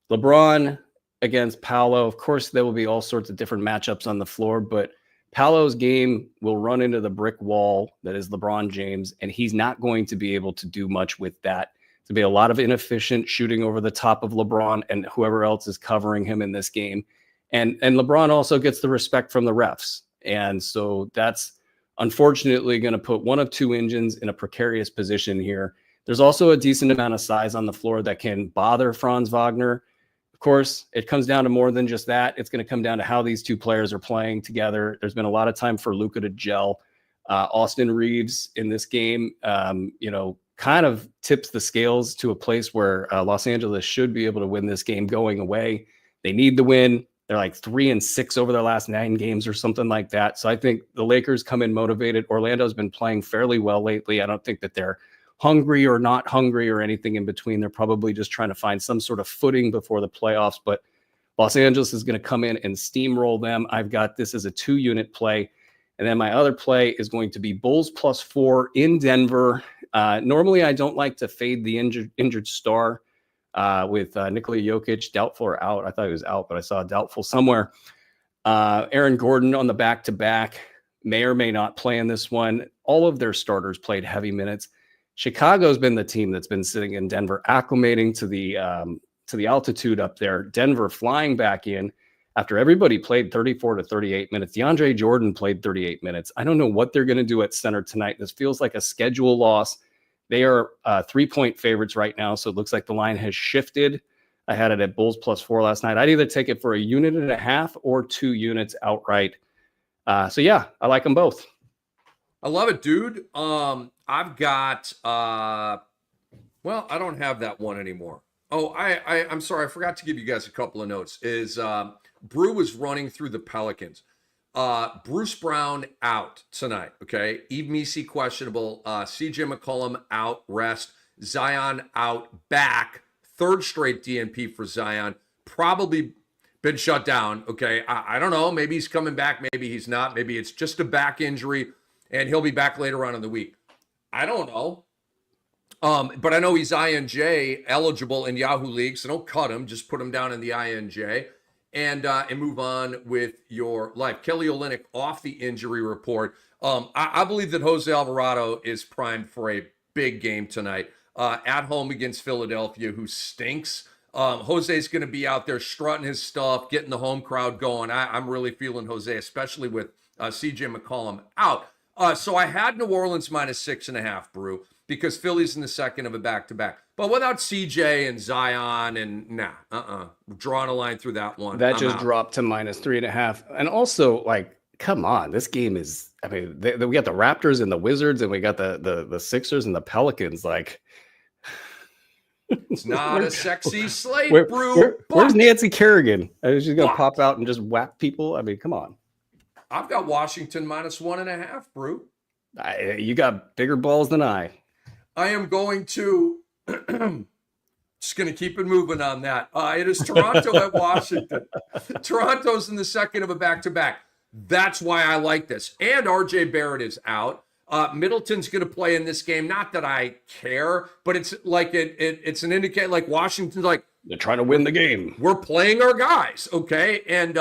LeBron against Paolo. Of course, there will be all sorts of different matchups on the floor, but Paolo's game will run into the brick wall that is LeBron James, and he's not going to be able to do much with that. To be a lot of inefficient shooting over the top of LeBron and whoever else is covering him in this game. And LeBron also gets the respect from the refs. And so that's unfortunately going to put one of 2 engines in a precarious position here. There's also a decent amount of size on the floor that can bother Franz Wagner. Of course, it comes down to more than just that. It's going to come down to how these 2 players are playing together. There's been a lot of time for Luka to gel. Austin Reeves in this game, kind of tips the scales to a place where Los Angeles should be able to win this game going away. They need the win. They're like 3-6 over their last 9 games or something like that. So I think the Lakers come in motivated. Orlando's been playing fairly well lately. I don't think that they're hungry or not hungry or anything in between. They're probably just trying to find some sort of footing before the playoffs. But Los Angeles is going to come in and steamroll them. I've got this as a 2-unit play. And then my other play is going to be Bulls +4 in Denver. Normally, I don't like to fade the injured star with Nikola Jokic, doubtful or out. I thought he was out, but I saw doubtful somewhere. Aaron Gordon on the back-to-back may or may not play in this one. All of their starters played heavy minutes. Chicago's been the team that's been sitting in Denver, acclimating to the altitude up there. Denver flying back in after everybody played 34 to 38 minutes. DeAndre Jordan played 38 minutes. I don't know what they're going to do at center tonight. This feels like a schedule loss. They are 3-point favorites right now, so it looks like the line has shifted. I had it at Bulls +4 last night. I'd either take it for 1.5 units or 2 units outright. So yeah, I like them both. I love it, dude. I've got well, I don't have that one anymore. Oh, I'm sorry, I forgot to give you guys a couple of notes. Brew was running through the Pelicans. Bruce Brown out tonight, okay? Eve Messi questionable. CJ McCollum out, rest. Zion out, back. Third straight DNP for Zion. Probably been shut down, okay? I don't know. Maybe he's coming back. Maybe he's not. Maybe it's just a back injury, and he'll be back later on in the week. I don't know. But I know he's INJ eligible in Yahoo League, so don't cut him. Just put him down in the INJ and move on with your life. Kelly Olynyk off the injury report. I believe that Jose Alvarado is primed for a big game tonight at home against Philadelphia, who stinks. Jose's going to be out there strutting his stuff, getting the home crowd going. I'm really feeling Jose, especially with CJ McCollum out. So I had New Orleans -6.5, Brew, because Philly's in the second of a back-to-back. But without CJ and Zion and drawing a line through that one. That just dropped to -3.5. And also, like, come on, this game is, I mean, we got the Raptors and the Wizards, and we got the Sixers and the Pelicans. Like, it's not a sexy slate, Brew. Where's Nancy Kerrigan? Is she going to pop out and just whack people? I mean, come on. I've got Washington -1.5, Brew. You got bigger balls than I. I am going to just going to keep it moving on that. It is Toronto at Washington. Toronto's in the second of a back-to-back. That's why I like this. And RJ Barrett is out. Middleton's going to play in this game. Not that I care, but it's like it's an indicator. Like Washington's like, they're trying to win the game. We're playing our guys, okay? And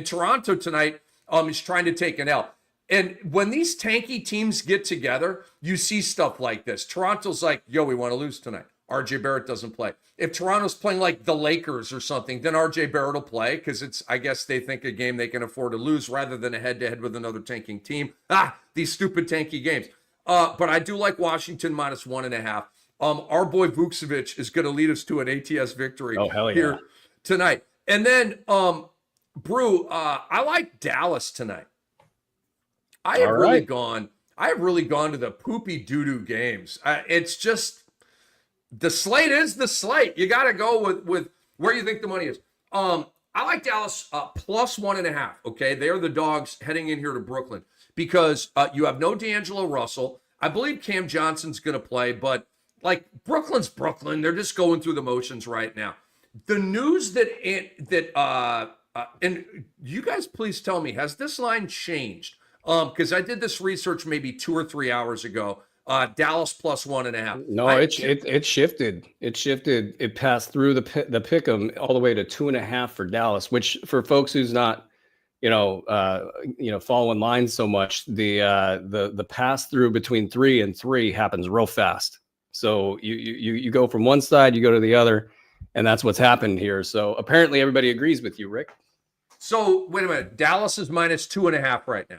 Toronto tonight is trying to take an L. And when these tanky teams get together, you see stuff like this. Toronto's like, yo, we want to lose tonight. RJ Barrett doesn't play. If Toronto's playing like the Lakers or something, then RJ Barrett will play because it's, I guess they think a game they can afford to lose rather than a head-to-head with another tanking team. These stupid tanky games. But I do like Washington -1.5. Our boy Vucevic is going to lead us to an ATS victory here tonight. And then, Brew, I like Dallas tonight. I have really gone to the poopy doo-doo games. It's just, the slate is the slate. You got to go with where you think the money is. I like Dallas +1.5. Okay, they're the dogs heading in here to Brooklyn because you have no D'Angelo Russell. I believe Cam Johnson's going to play, but like Brooklyn's Brooklyn. They're just going through the motions right now. The news and you guys please tell me, has this line changed? Because I did this research maybe 2 or 3 hours ago. Dallas +1.5. No, it shifted. It shifted. It passed through the pick'em all the way to 2.5 for Dallas. Which for folks who's not, following lines so much, the pass through between 3 and 3 happens real fast. So you go from one side, you go to the other, and that's what's happened here. So apparently everybody agrees with you, Rick. So wait a minute, Dallas is -2.5 right now.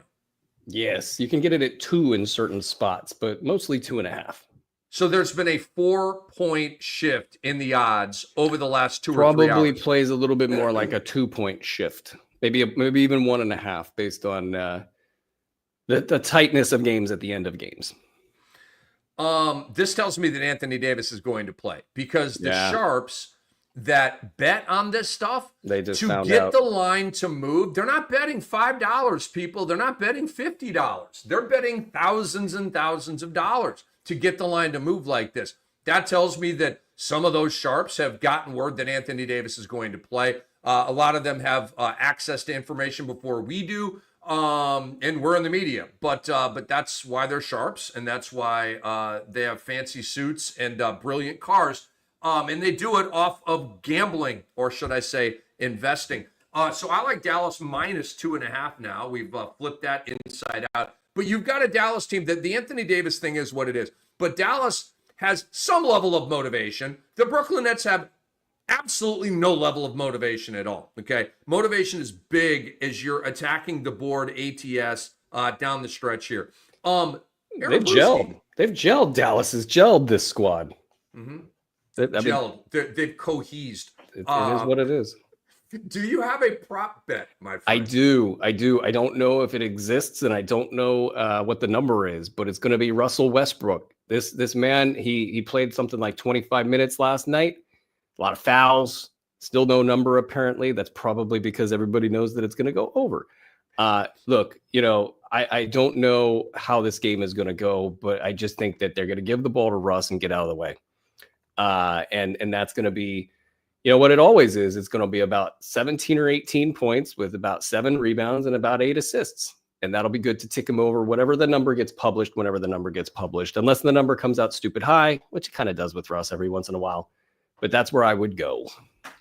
Yes, you can get it at 2 in certain spots, but mostly 2.5. So there's been a 4-point shift in the odds over the last 2 or 3 hours. Probably plays a little bit more like a 2-point shift, maybe even 1.5, based on the tightness of games at the end of games. This tells me that Anthony Davis is going to play because the sharps that bet on this stuff they just to found get out. The line to move. They're not betting $5, people. They're not betting $50. They're betting thousands and thousands of dollars to get the line to move like this. That tells me that some of those sharps have gotten word that Anthony Davis is going to play. A lot of them have access to information before we do, and we're in the media. But that's why they're sharps, and that's why they have fancy suits and brilliant cars. And they do it off of gambling, or should I say investing. So I like Dallas minus 2.5 now. We've flipped that inside out. But you've got a Dallas team that the Anthony Davis thing is what it is. But Dallas has some level of motivation. The Brooklyn Nets have absolutely no level of motivation at all. Okay. Motivation is big as you're attacking the board ATS down the stretch here. They've gelled. They've gelled. Dallas has gelled this squad. Mm-hmm. They've cohesed. It is what it is. Do you have a prop bet, my friend? I do. I don't know if it exists, and I don't know what the number is, but it's going to be Russell Westbrook. This man, he played something like 25 minutes last night. A lot of fouls. Still no number, apparently. That's probably because everybody knows that it's going to go over. Look, I don't know how this game is going to go, but I just think that they're going to give the ball to Russ and get out of the way. And that's going to be, what it always is. It's going to be about 17 or 18 points with about 7 rebounds and about 8 assists. And that'll be good to tick him over whatever the number gets published, whenever the number gets published, unless the number comes out stupid high, which it kind of does with Russ every once in a while. But that's where I would go.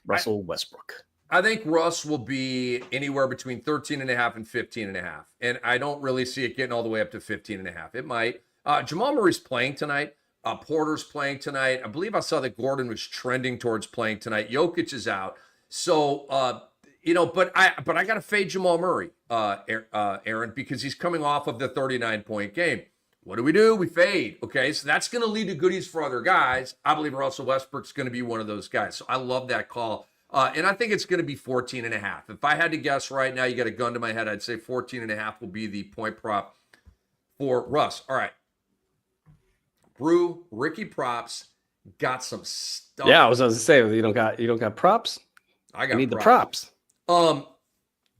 Russell Westbrook. I think Russ will be anywhere between 13.5 and 15.5. And I don't really see it getting all the way up to 15.5. It might. Jamal Murray's playing tonight. Porter's playing tonight. I believe I saw that Gordon was trending towards playing tonight. Jokic is out. So, but I got to fade Jamal Murray, Aaron, because he's coming off of the 39-point game. What do? We fade. Okay, so that's going to lead to goodies for other guys. I believe Russell Westbrook's going to be one of those guys. So I love that call. And I think it's going to be 14.5. If I had to guess right now, you got a gun to my head, I'd say 14.5 will be the point prop for Russ. All right. Brew, Ricky props, got some stuff. Yeah, I was going to say, you don't got props? I need the props. What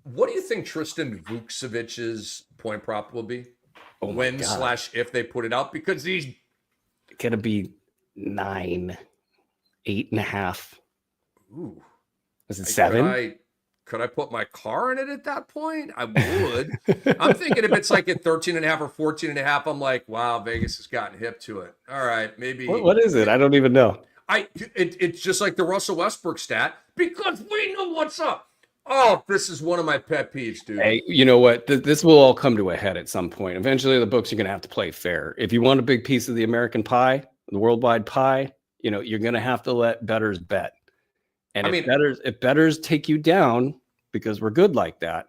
do you think Tristan Vucevic's point prop will be? When/if they put it out? Because he's going to be 9, 8.5. Ooh. Is it 7? Could I put my car in it at that point? I would. I'm thinking if it's like at 13.5 or 14.5, I'm like, wow, Vegas has gotten hip to it. All right, maybe. What is it? I don't even know. It's just like the Russell Westbrook stat, because we know what's up. Oh, this is one of my pet peeves, dude. Hey, you know what? This will all come to a head at some point. Eventually, the books are going to have to play fair. If you want a big piece of the American pie, the worldwide pie, you're going to have to let bettors bet. And if bettors take you down because we're good like that,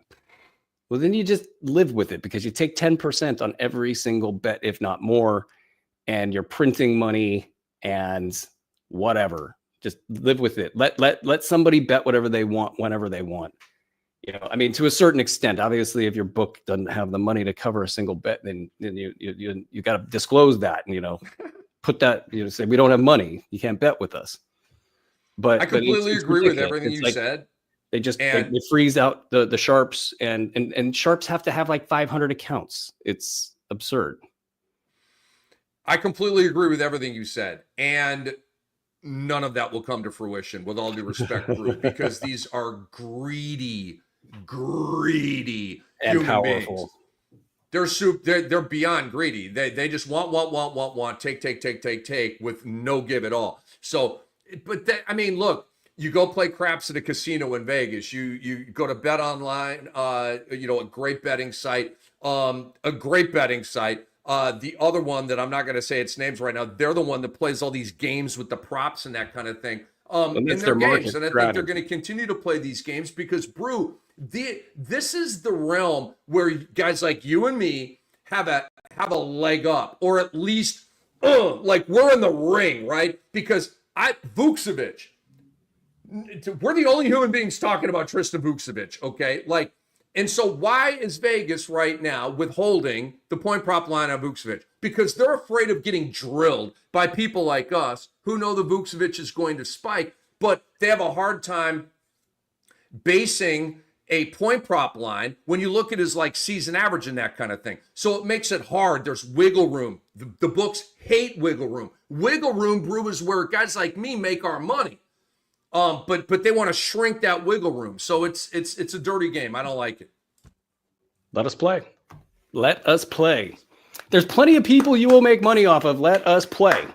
well, then you just live with it, because you take 10% on every single bet, if not more, and you're printing money and whatever. Just live with it. Let somebody bet whatever they want, whenever they want. To a certain extent. Obviously, if your book doesn't have the money to cover a single bet, then you got to disclose that and put that, say we don't have money, you can't bet with us. But I completely agree with everything you said. They just they freeze out the sharps, and sharps have to have like 500 accounts. It's absurd. I completely agree with everything you said, and none of that will come to fruition, with all due respect, Bruce, because these are greedy and human powerful. Beings. They're beyond greedy. They just want, take with no give at all. So, look, you go play craps at a casino in Vegas. You go to Bet Online, a great betting site. The other one that I'm not going to say its names right now, they're the one that plays all these games with the props and that kind of thing. In their games. And I think they're going to continue to play these games because, Brew, this is the realm where guys like you and me have a leg up, or at least like we're in the ring, right? Because Vucevic, we're the only human beings talking about Tristan Vucevic, okay? And so why is Vegas right now withholding the point prop line on Vucevic? Because they're afraid of getting drilled by people like us who know the Vucevic is going to spike, but they have a hard time basing a point prop line when you look at his like season average and that kind of thing. So it makes it hard. There's wiggle room. The books hate wiggle room. Wiggle room, Brew, is where guys like me make our money. But they want to shrink that wiggle room. So it's a dirty game. I don't like it. Let us play. Let us play. There's plenty of people you will make money off of. Let us play.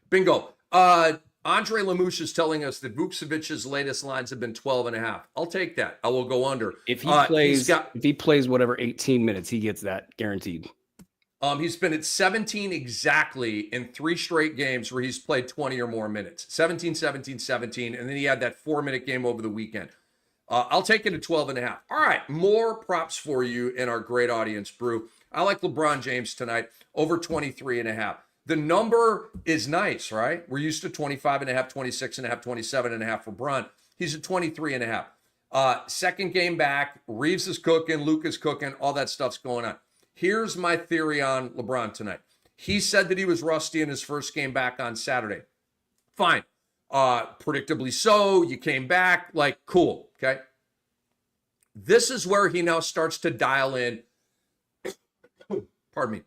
Bingo. Andre Lamouche is telling us that Vucevic's latest lines have been 12.5. I'll take that. I will go under. If he plays whatever 18 minutes, he gets that guaranteed. He's been at 17 exactly in 3 straight games where he's played 20 or more minutes. 17, 17, 17, and then he had that 4-minute game over the weekend. I'll take it at 12.5. All right, more props for you in our great audience, Brew. I like LeBron James tonight, over 23.5. The number is nice, right? We're used to 25.5, 26.5, 27.5 for Bron. He's at 23.5. Second game back, Reeves is cooking, Luke is cooking, all that stuff's going on. Here's my theory on LeBron tonight. He said that he was rusty in his first game back on Saturday. Fine. Predictably so. You came back. Like, cool. Okay. This is where he now starts to dial in. Pardon me.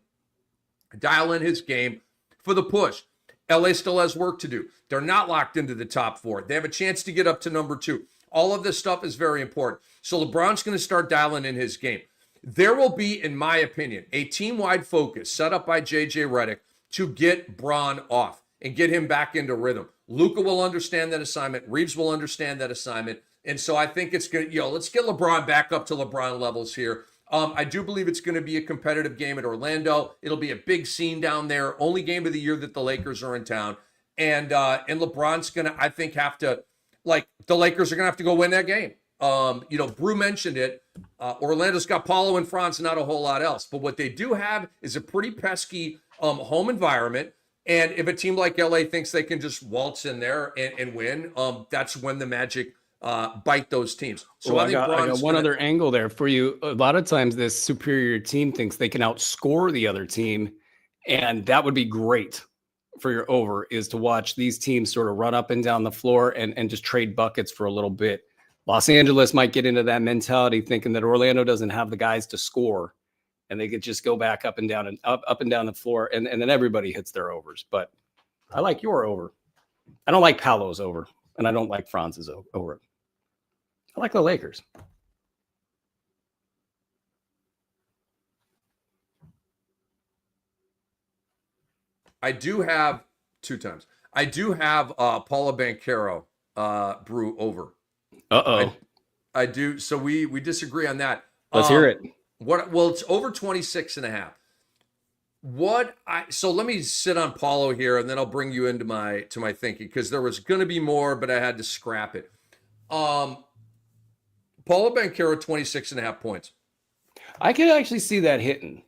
Dial in his game for the push. LA still has work to do. They're not locked into the top 4. They have a chance to get up to number 2. All of this stuff is very important. So LeBron's going to start dialing in his game. There will be, in my opinion, a team-wide focus set up by J.J. Redick to get Bron off and get him back into rhythm. Luka will understand that assignment. Reeves will understand that assignment. And so I think it's going to, let's get LeBron back up to LeBron levels here. I do believe it's going to be a competitive game at Orlando. It'll be a big scene down there. Only game of the year that the Lakers are in town. And LeBron's going to, I think, have to, the Lakers are going to have to go win that game. Brew mentioned it. Orlando's got Paulo and Franz, not a whole lot else. But what they do have is a pretty pesky home environment. And if a team like LA thinks they can just waltz in there and win, that's when the Magic bite those teams. So I got one other angle there for you. A lot of times this superior team thinks they can outscore the other team. And that would be great for your over, is to watch these teams sort of run up and down the floor and just trade buckets for a little bit. Los Angeles might get into that mentality thinking that Orlando doesn't have the guys to score and they could just go back up and down the floor and then everybody hits their overs. But I like your over. I don't like Paolo's over and I don't like Franz's over. I like the Lakers. I do have 2 times. I do have Paula Banchero Brew over. Uh-oh. I do. So we disagree on that. Let's hear it. Well, it's over 26.5. So let me sit on Paulo here and then I'll bring you into my thinking, because there was going to be more, but I had to scrap it. Paulo Banchero, 26.5 points. I could actually see that hitting.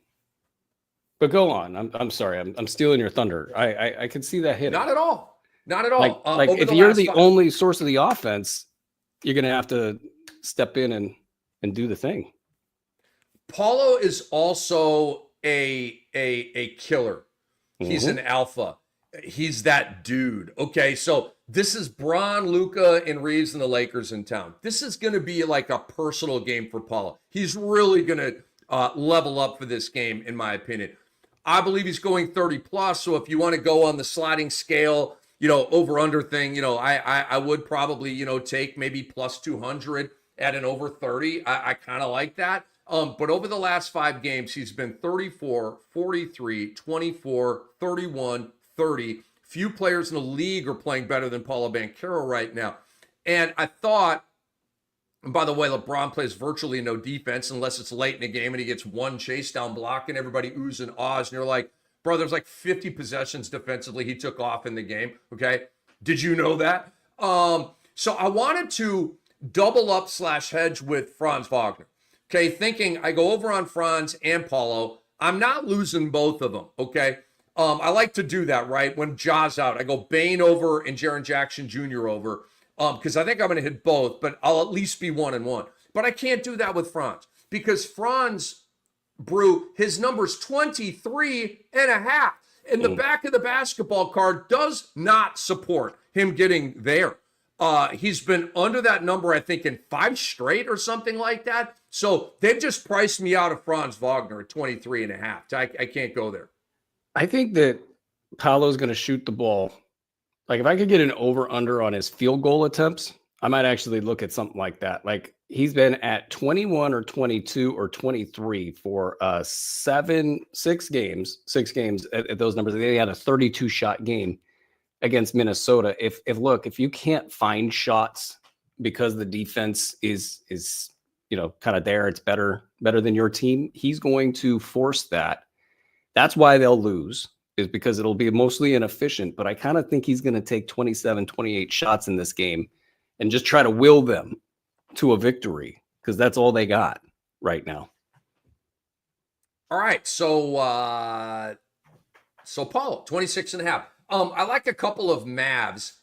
But go on. I'm sorry. I'm stealing your thunder. I can see that hitting. Not at all. Not at all. Like if you're the only source of the offense, you're going to have to step in and do the thing. Paulo is also a killer. He's an alpha. He's that dude. Okay, so this is Bron, Luka, and Reeves and the Lakers in town. This is going to be like a personal game for Paulo. He's really going to level up for this game, in my opinion. I believe he's going 30 plus. So if you want to go on the sliding scale, over under thing, I would probably, take maybe plus 200 at an over 30. I kind of like that. But over the last 5 games, he's been 34, 43, 24, 31, 30. Few players in the league are playing better than Paulo Banchero right now. And I thought, and by the way, LeBron plays virtually no defense unless it's late in the game and he gets one chase down block and everybody oohs and ahs. And you're like, bro, there's like 50 possessions defensively he took off in the game. Okay. Did you know that? So I wanted to double up / hedge with Franz Wagner. Okay. Thinking I go over on Franz and Paulo. I'm not losing both of them. Okay. I like to do that, right? When Ja's out, I go Bane over and Jaren Jackson Jr. over. Because I think I'm going to hit both, but I'll at least be 1-1. But I can't do that with Franz because Franz, Brew, his number's 23.5. And the back of the basketball card does not support him getting there. He's been under that number, I think, in 5 straight or something like that. So they've just priced me out of Franz Wagner at 23.5. I can't go there. I think that Paolo's going to shoot the ball. Like if I could get an over-under on his field goal attempts, I might actually look at something like that. Like he's been at 21 or 22 or 23 for 6 games at those numbers. They had a 32-shot game against Minnesota. If you can't find shots because the defense is kind of there, it's better than your team, he's going to force that. That's why they'll lose, is because it'll be mostly inefficient. But I kind of think he's going to take 27, 28 shots in this game and just try to will them to a victory, because that's all they got right now. All right. So Paulo, 26.5. I like a couple of Mavs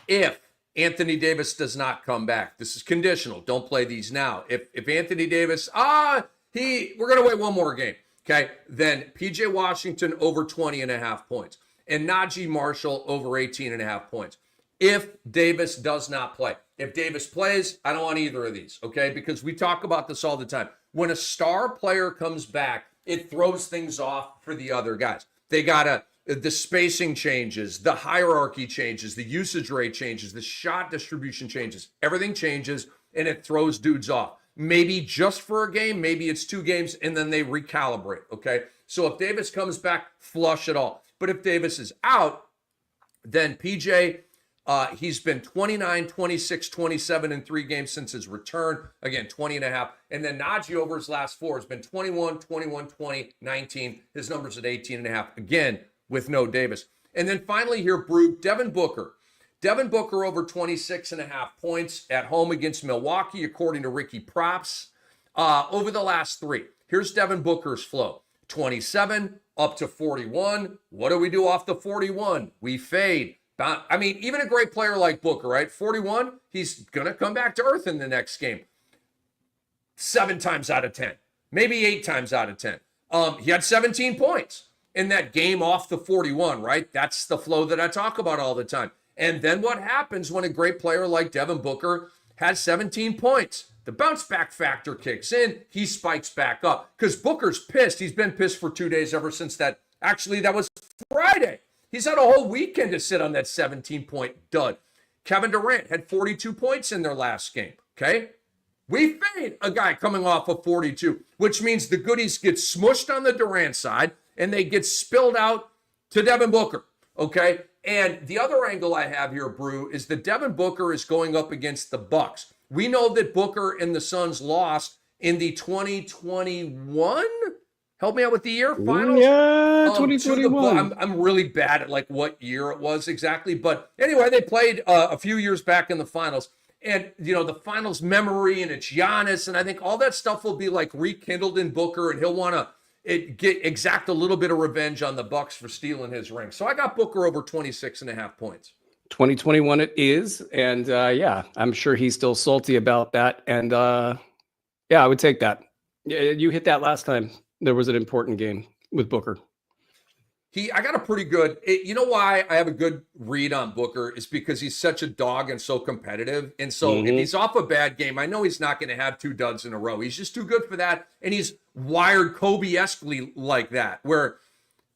if Anthony Davis does not come back. This is conditional. Don't play these now. If Anthony Davis, we're going to wait one more game. Okay. Then PJ Washington over 20.5 points and Najee Marshall over 18.5 points. If Davis does not play. If Davis plays, I don't want either of these. Okay. Because we talk about this all the time. When a star player comes back, it throws things off for the other guys. The spacing changes, the hierarchy changes, the usage rate changes, the shot distribution changes. Everything changes, and it throws dudes off. Maybe just for a game, maybe it's 2 games, and then they recalibrate, okay? So if Davis comes back, flush it all. But if Davis is out, then PJ, he's been 29, 26, 27 in 3 games since his return. Again, 20.5. And then Najee over his last 4 has been 21, 21, 20, 19. His number's at 18.5. Again, with no Davis. And then finally here, Brew, Devin Booker. Devin Booker over 26.5 points at home against Milwaukee, according to Ricky Props, over the last 3. Here's Devin Booker's flow. 27 up to 41. What do we do off the 41? We fade. I mean, even a great player like Booker, right? 41, he's going to come back to earth in the next game. 7 times out of 10. Maybe 8 times out of 10. He had 17 points in that game off the 41, right? That's the flow that I talk about all the time. And then what happens when a great player like Devin Booker has 17 points? The bounce back factor kicks in. He spikes back up because Booker's pissed. He's been pissed for 2 days ever since that. Actually, that was Friday. He's had a whole weekend to sit on that 17-point dud. Kevin Durant had 42 points in their last game, okay? We fade a guy coming off of 42, which means the goodies get smushed on the Durant side and they get spilled out to Devin Booker, okay? And the other angle I have here, Brew, is that Devin Booker is going up against the Bucks. We know that Booker and the Suns lost in the 2021, help me out with the year, finals? Yeah, 2021. I'm really bad at like what year it was exactly. But anyway, they played a few years back in the finals. And, the finals memory, and it's Giannis. And I think all that stuff will be like rekindled in Booker, and he'll want to exact a little bit of revenge on the Bucks for stealing his ring. So I got Booker over 26.5 points. 2021 it is. And I'm sure he's still salty about that. And I would take that. You hit that last time. There was an important game with Booker. I got a pretty good, you know why I have a good read on Booker is because he's such a dog and so competitive. And so if he's off a bad game, I know he's not going to have 2 duds in a row. He's just too good for that. And he's wired Kobe-esquely like that, where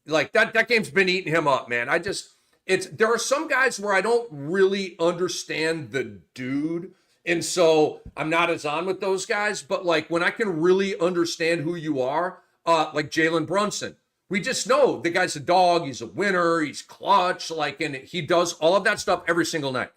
like that game's been eating him up, man. There are some guys where I don't really understand the dude. And so I'm not as on with those guys. But like when I can really understand who you are, like Jalen Brunson, we just know the guy's a dog. He's a winner. He's clutch. And he does all of that stuff every single night.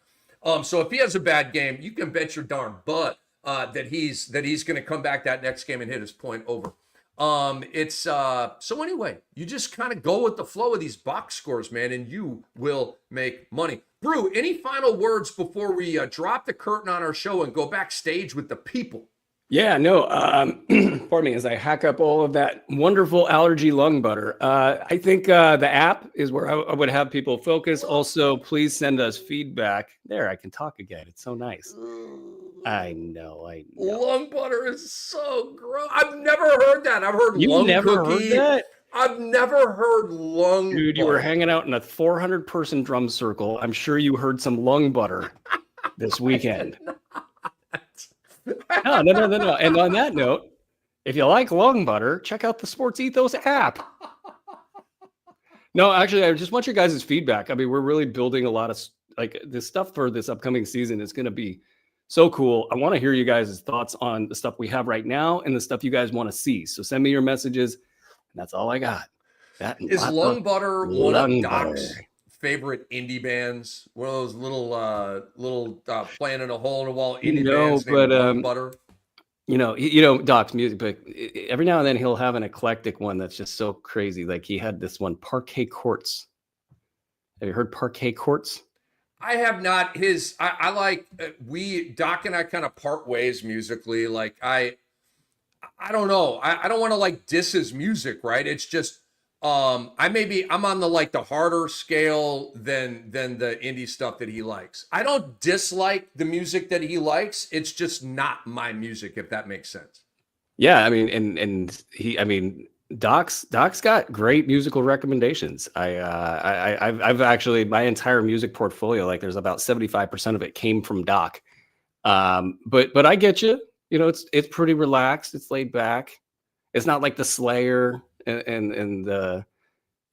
So if he has a bad game, you can bet your darn butt that he's going to come back that next game and hit his point over. So anyway, you just kind of go with the flow of these box scores, man, and you will make money. Brew, any final words before we drop the curtain on our show and go backstage with the people? Yeah, no, pardon me, as I hack up all of that wonderful allergy lung butter. I think the app is where I would have people focus. Also, please send us feedback. There, I can talk again. It's so nice. I know. Lung butter is so gross. I've never heard that. I've heard lung never cookie. Heard that? I've never heard lung Dude, butter. You were hanging out in a 400-person drum circle. I'm sure you heard some lung butter. this weekend. I did not. No. And on that note, if you like Long Butter, check out the Sports Ethos app. No, actually, I just want your guys' feedback. I mean, we're really building a lot of like this stuff for this upcoming season is going to be so cool. I want to hear you guys' thoughts on the stuff we have right now and the stuff you guys want to see. So send me your messages. And that's all I got. That Is Lung Butter one of Doc's favorite indie bands? One of those little playing in a hole in the wall indie bands named Lung Butter? You know Doc's music, but every now and then he'll have an eclectic one that's just so crazy. Like he had this one, Parquet Courts. Have you heard Parquet Courts? I have not. I like Doc and I kind of part ways musically. Like I don't know. I don't want to like diss his music, right? It's just I'm on the harder scale than the indie stuff that he likes. I don't dislike the music that he likes. It's just not my music, if that makes sense. Yeah, I mean, Doc's got great musical recommendations. I've actually my entire music portfolio, like there's about 75% of it came from Doc. But I get you. You know, it's pretty relaxed. It's laid back. It's not like the Slayer and the,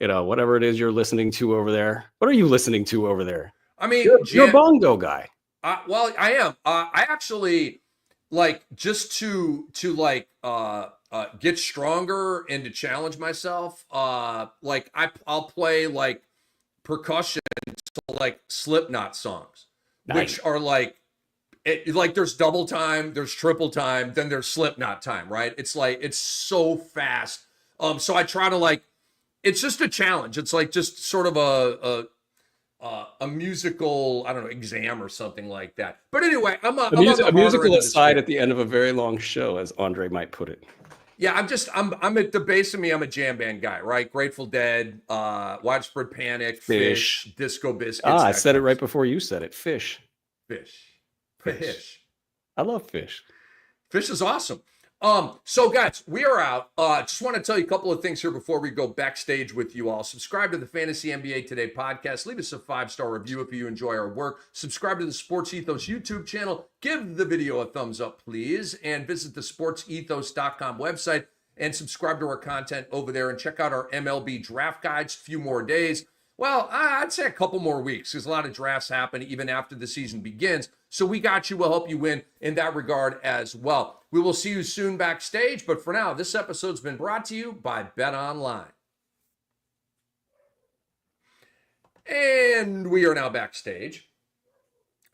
whatever it is you're listening to over there. What are you listening to over there? I mean, you're a bongo guy. Well, I am. I actually like just to get stronger and to challenge myself. I'll play like percussion to like Slipknot songs, nice. Which are like there's double time, there's triple time, then there's Slipknot time, right? It's like it's so fast. So I try to it's just a challenge. It's like just sort of a musical, I don't know, exam or something like that. But anyway, I'm a musical aside at the end of a very long show, as Andre might put it. Yeah, I'm at the base of me, I'm a jam band guy, right? Grateful Dead, Widespread Panic, Fish, Disco Biscuits. I said it right before you said it. Fish. I love Fish. Fish is awesome. So guys, we are out. Just want to tell you a couple of things here before we go backstage with you all. Subscribe to the Fantasy NBA Today podcast. Leave us a 5-star review if you enjoy our work. Subscribe to the Sports Ethos YouTube channel. Give the video a thumbs up, please. And visit the sportsethos.com website and subscribe to our content over there and check out our MLB draft guides. A few more days. Well, I'd say a couple more weeks because a lot of drafts happen even after the season begins. So we got you. We'll help you win in that regard as well. We will see you soon backstage. But for now, this episode's been brought to you by Bet Online. And we are now backstage.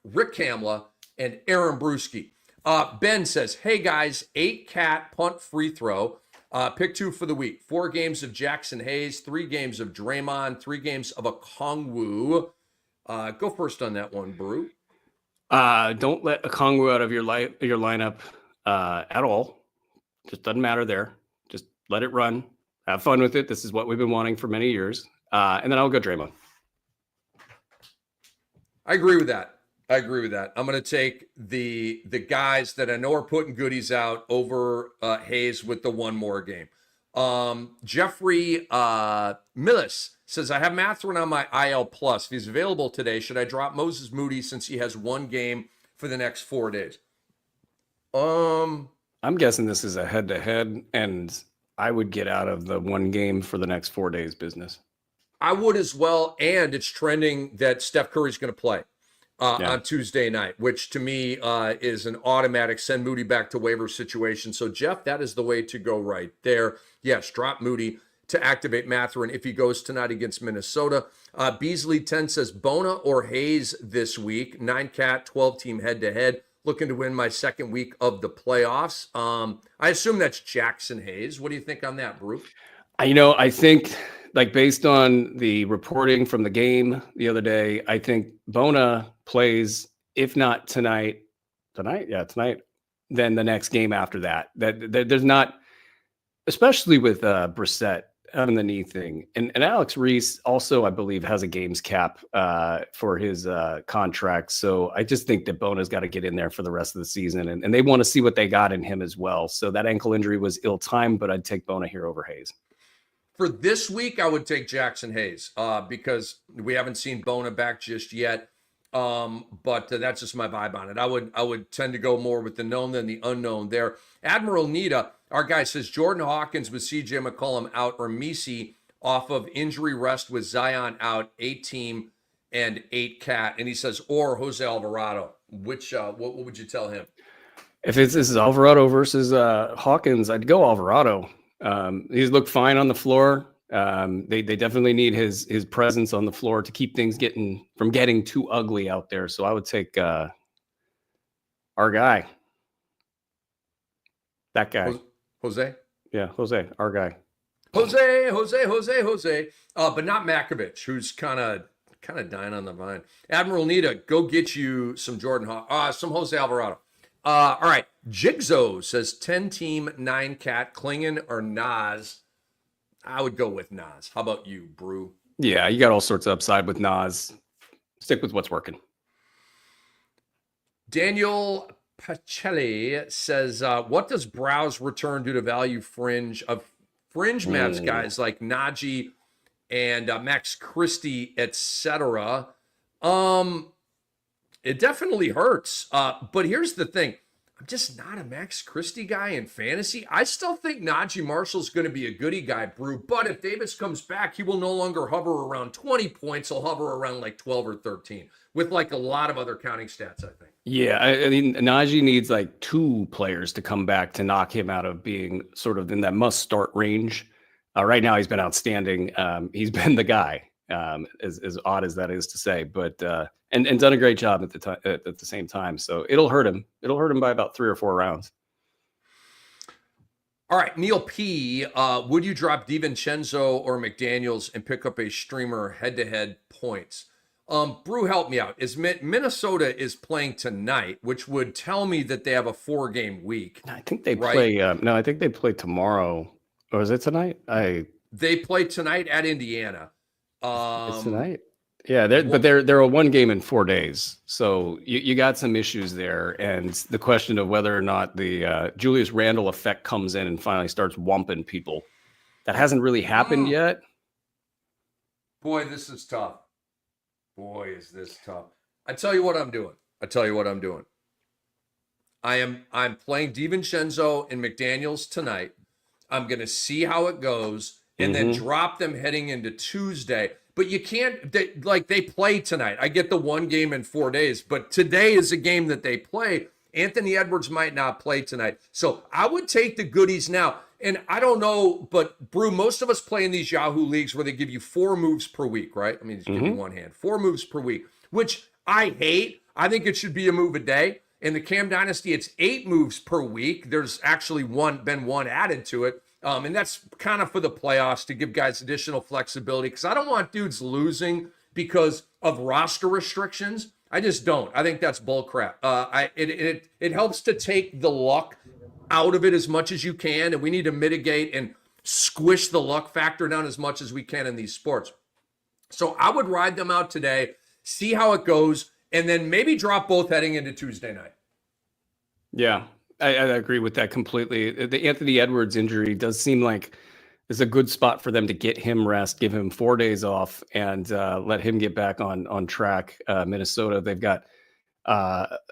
Rick Kamla and Aaron Bruski. Ben says, hey guys, 8-cat punt free throw. Pick 2 for the week. 4 games of Jackson Hayes, 3 games of Draymond, 3 games of Okongwu. Go first on that one, Brew. Don't let Okongwu out of your lineup at all. Just doesn't matter there. Just let it run. Have fun with it. This is what we've been wanting for many years. And then I'll go Draymond. I agree with that. I'm going to take the guys that I know are putting goodies out over Hayes with the one more game. Jeffrey Millis says, I have Mathurin on my IL plus. If he's available today, should I drop Moses Moody since he has 1 game for the next 4 days? I'm guessing this is a head-to-head, and I would get out of the 1 game for the next 4 days business. I would as well, and it's trending that Steph Curry's going to play. On Tuesday night, which to me is an automatic send Moody back to waiver situation. So, Jeff, that is the way to go right there. Yes, drop Moody to activate Mathurin if he goes tonight against Minnesota. Beasley 10 says Bona or Hayes this week. 9-cat, 12-team head-to-head. Looking to win my second week of the playoffs. I assume that's Jackson Hayes. What do you think on that, Brew? I think, based on the reporting from the game the other day, I think Bona plays, if not tonight, then the next game after that. There's not, especially with Brissett having the knee thing. And Alex Reese also, I believe, has a games cap for his contract. So I just think that Bona's got to get in there for the rest of the season. And they want to see what they got in him as well. So that ankle injury was ill-timed, but I'd take Bona here over Hayes. For this week, I would take Jackson Hayes because we haven't seen Bona back just yet. But that's just my vibe on it. I would tend to go more with the known than the unknown there. Admiral Nita, our guy, says Jordan Hawkins with CJ McCollum out, or Misi off of injury rest with Zion out, 8 team and 8 cat. And he says, or Jose Alvarado. Which what would you tell him? If this is Alvarado versus Hawkins, I'd go Alvarado. He's looked fine on the floor. They definitely need his presence on the floor to keep things from getting too ugly out there. So I would take our guy. That guy. Jose? Yeah, Jose, our guy. Jose. But not Makovich, who's kind of dying on the vine. Admiral Nita, go get you some some Jose Alvarado. All right. Jigzo says 10 team, 9 cat, Klingon or Nas. I would go with Nas. How about you, Brew? Yeah, you got all sorts of upside with Nas. Stick with what's working. Daniel Pacelli says, what does Browse return due to value fringe Mavs guys like Najee and Max Christie, etc.? It definitely hurts. But here's the thing. I'm just not a Max Christie guy in fantasy. I still think Najee Marshall's going to be a goodie guy, Brew. But if Davis comes back, he will no longer hover around 20 points. He'll hover around like 12 or 13 with like a lot of other counting stats, I think. Yeah, I mean, Najee needs like 2 players to come back to knock him out of being sort of in that must-start range. Right now, he's been outstanding. He's been the guy, as odd as that is to say, but and done a great job at the same time. So it'll hurt him. It'll hurt him by about 3 or 4 rounds. All right, Neil P. Would you drop DiVincenzo or McDaniels and pick up a streamer head-to-head points? Brew, help me out. Minnesota is playing tonight, which would tell me that they have a 4-game week. I think they play. I think they play tomorrow. Or is it tonight? They play tonight at Indiana. It's tonight. Yeah, they're a 1 game in 4 days. So you got some issues there, and the question of whether or not the Julius Randle effect comes in and finally starts whumping people, that hasn't really happened yet. Boy, this is tough. Boy, is this tough. I tell you what I'm doing. I'm playing DiVincenzo and McDaniels tonight. I'm going to see how it goes and then drop them heading into Tuesday. But you can't, they play tonight. I get the 1 game in 4 days, but today is a game that they play. Anthony Edwards might not play tonight. So I would take the goodies now. And I don't know, but Brew, most of us play in these Yahoo leagues where they give you 4 moves per week, right? I mean, just give you one hand. 4 moves per week, which I hate. I think it should be a move a day. In the Cam Dynasty, it's 8 moves per week. There's actually been one added to it. And that's kind of for the playoffs to give guys additional flexibility, because I don't want dudes losing because of roster restrictions. I just don't. I think that's bull crap. It helps to take the luck out of it as much as you can, and we need to mitigate and squish the luck factor down as much as we can in these sports. So I would ride them out today, see how it goes, and then maybe drop both heading into Tuesday night. Yeah, I agree with that completely. The Anthony Edwards injury does seem like it's a good spot for them to get him rest, give him 4 days off, and let him get back on track. Minnesota, they've got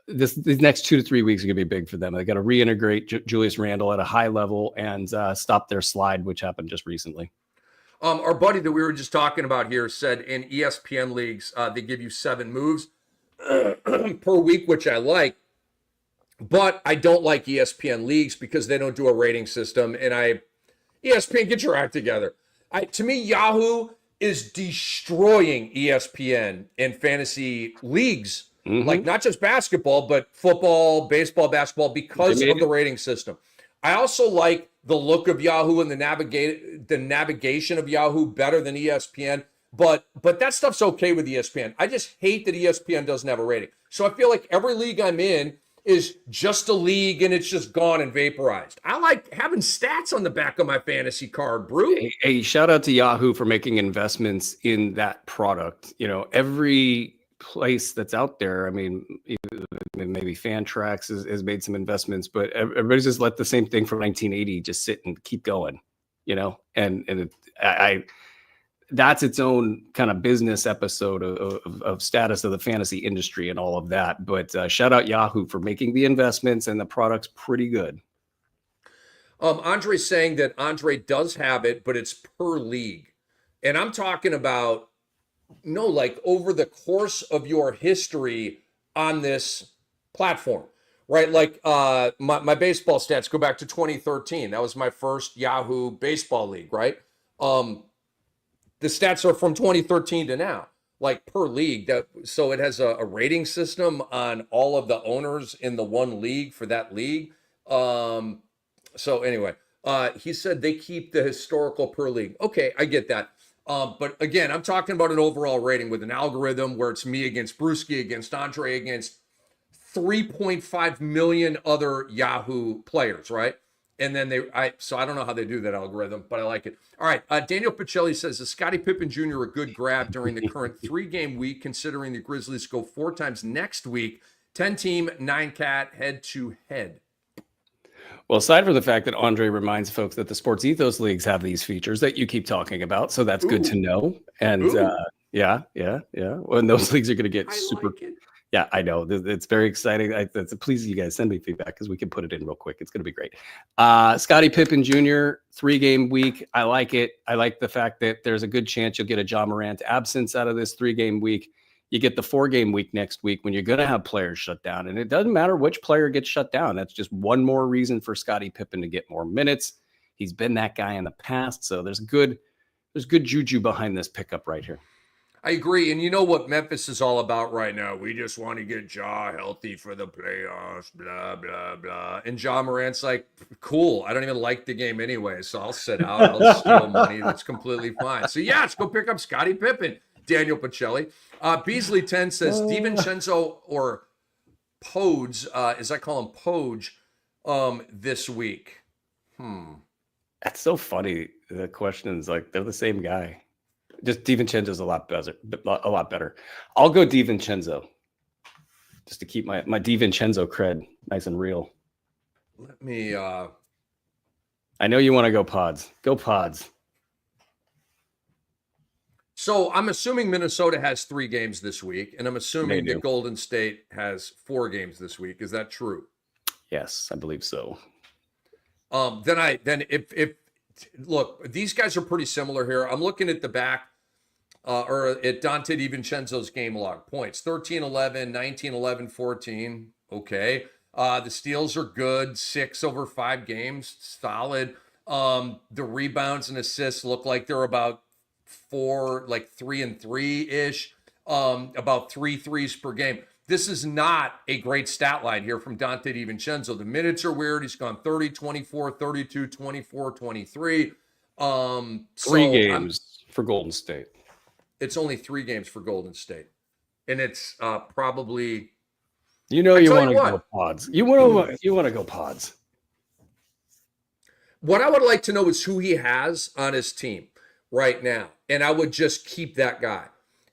these next 2 to 3 weeks are going to be big for them. They got to reintegrate Julius Randle at a high level and stop their slide, which happened just recently. Our buddy that we were just talking about here said in ESPN leagues, they give you 7 moves per week, which I like. But I don't like ESPN leagues because they don't do a rating system. And ESPN, get your act together. To me, Yahoo is destroying ESPN and fantasy leagues, like not just basketball, but football, baseball, basketball, because of the rating system. I also like the look of Yahoo and the navigation of Yahoo better than ESPN. But that stuff's okay with ESPN. I just hate that ESPN doesn't have a rating. So I feel like every league I'm in is just a league and it's just gone and vaporized. I like having stats on the back of my fantasy card, Brew. Hey, shout out to Yahoo for making investments in that product. You know, every place that's out there, I mean maybe Fantrax has made some investments, but everybody's just let the same thing from 1980 just sit and keep going, you know? And that's its own kind of business episode of status of the fantasy industry and all of that. But shout out Yahoo for making the investments, and the product's pretty good. Andre's saying that Andre does have it, but it's per league. And I'm talking about, no, like over the course of your history on this platform, right? Like my baseball stats go back to 2013. That was my first Yahoo baseball league, right? The stats are from 2013 to now, like per league. So it has a rating system on all of the owners in the one league for that league. So anyway, he said they keep the historical per league. Okay, I get that. But again, I'm talking about an overall rating with an algorithm where it's me against Bruski, against Andre, against 3.5 million other Yahoo players, right? And then so I don't know how they do that algorithm, but I like it. All right, Daniel Pacelli says, is Scottie Pippen Jr. a good grab during the current 3-game week, considering the Grizzlies go 4 times next week, 10-team, 9-cat, head-to-head? Well, aside from the fact that Andre reminds folks that the Sports Ethos leagues have these features that you keep talking about, so that's good to know. And yeah. When those leagues are going to get super. Like it. Yeah, I know. It's very exciting. Please, you guys send me feedback because we can put it in real quick. It's going to be great. Scottie Pippen Jr., 3-game week. I like it. I like the fact that there's a good chance you'll get a Ja Morant absence out of this 3-game week. You get the 4-game week next week when you're going to have players shut down. And it doesn't matter which player gets shut down. That's just one more reason for Scottie Pippen to get more minutes. He's been that guy in the past. So there's good juju behind this pickup right here. I agree. And you know what Memphis is all about right now? We just want to get Ja healthy for the playoffs, blah, blah, blah. And Ja Morant's like, cool. I don't even like the game anyway, so I'll sit out. I'll steal money. That's completely fine. So, yeah, let's go pick up Scottie Pippen. Daniel Pacelli. Beasley 10 says DiVincenzo or Podes, as I call him, Poj, this week. That's so funny. The questions, like, they're the same guy. Just DiVincenzo's a lot better. I'll go DiVincenzo just to keep my DiVincenzo cred nice and real. Let me. I know you want to go Pods. Go Pods. So I'm assuming Minnesota has 3 games this week, and I'm assuming that Golden State has 4 games this week. Is that true? Yes, I believe so. Then if look, these guys are pretty similar here. I'm looking at the back or at Dante DiVincenzo's game log points: 13-11, 19-11, 14. Okay. The steals are good. 6 over 5 games, solid. The rebounds and assists look like they're about 4, like 3 and 3-ish, about 3 threes per game. This is not a great stat line here from Dante DiVincenzo. The minutes are weird. He's gone 30, 24, 32, 24, 23. 3 games for Golden State. It's only 3 games for Golden State. And it's probably... You want to go Pods. You want to go Pods. What I would like to know is who he has on his team right now. And I would just keep that guy.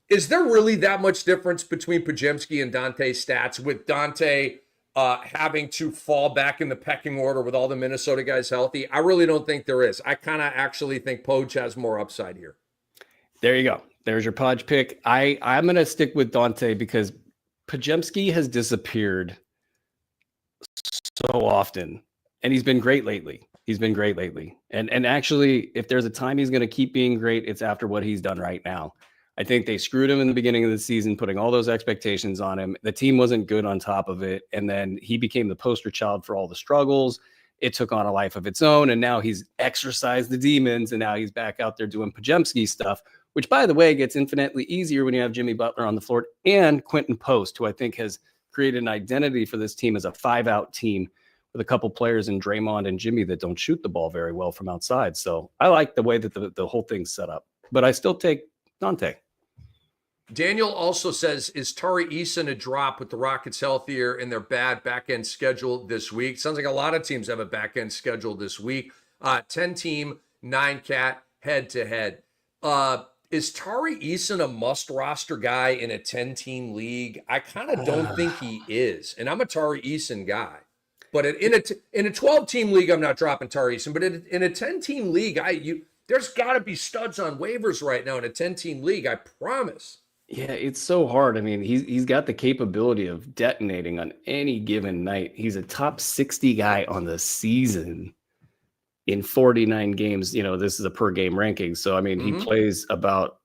Is there really that much difference between Podziemski and Dante's stats, with Dante having to fall back in the pecking order with all the Minnesota guys healthy? I really don't think there is. I kind of actually think Poj has more upside here. There you go. There's your Podge pick. I'm going to stick with Dante because Podziemski has disappeared so often, and he's been great lately. And actually, if there's a time he's going to keep being great, it's after what he's done right now. I think they screwed him in the beginning of the season, putting all those expectations on him. The team wasn't good on top of it. And then he became the poster child for all the struggles. It took on a life of its own. And now he's exorcised the demons. And now he's back out there doing Podziemski stuff, which, by the way, gets infinitely easier when you have Jimmy Butler on the floor and Quentin Post, who I think has created an identity for this team as a 5-out team with a couple players in Draymond and Jimmy that don't shoot the ball very well from outside. So I like the way that the whole thing's set up. But I still take Dante. Daniel also says, is Tari Eason a drop with the Rockets healthier and their bad back-end schedule this week? Sounds like a lot of teams have a back-end schedule this week. 10-team, 9-cat, head-to-head. Is Tari Eason a must-roster guy in a 10-team league? I kind of don't think he is, and I'm a Tari Eason guy. But in a 12-team league, I'm not dropping Tari Eason. But in a 10-team league, There's got to be studs on waivers right now in a 10-team league. I promise. Yeah, it's so hard. I mean, he's got the capability of detonating on any given night. He's a top 60 guy on the season in 49 games. This is a per game ranking. So, I mean, he plays about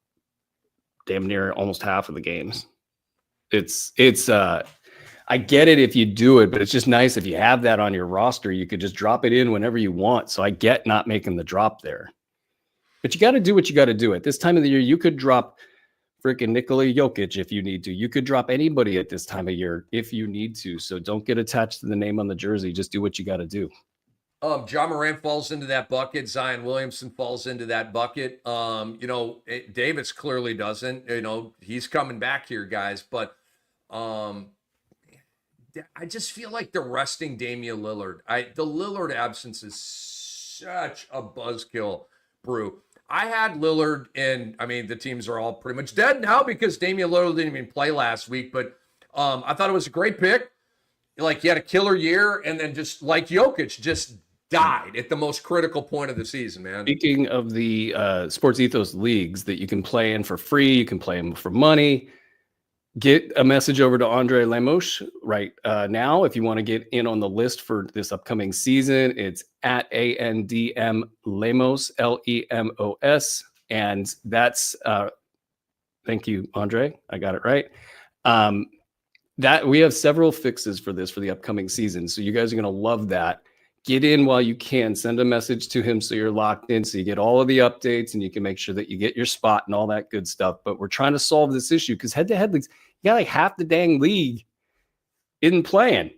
damn near almost half of the games. I get it if you do it, but it's just nice if you have that on your roster. You could just drop it in whenever you want. So I get not making the drop there. But you got to do what you got to do. At this time of the year, you could drop freaking Nikola Jokic if you need to. You could drop anybody at this time of year if you need to. So don't get attached to the name on the jersey. Just do what you got to do. Ja Morant falls into that bucket. Zion Williamson falls into that bucket. Davis clearly doesn't. He's coming back here, guys. But I just feel like they're resting Damian Lillard. The Lillard absence is such a buzzkill, Brew. I had Lillard the teams are all pretty much dead now because Damian Lillard didn't even play last week. But I thought it was a great pick. Like, he had a killer year, and then just like Jokic, just died at the most critical point of the season, man. Speaking of the Sports Ethos leagues that you can play in for free, you can play them for money. Get a message over to Andre Lemos right now if you want to get in on the list for this upcoming season. It's at ANDM Lemos, LEMOS. And that's, thank you, Andre. I got it right. That we have several fixes for this for the upcoming season. So you guys are going to love that. Get in while you can. Send a message to him so you're locked in, so you get all of the updates and you can make sure that you get your spot and all that good stuff. But we're trying to solve this issue because head-to-head leagues, you got like half the dang league isn't playing.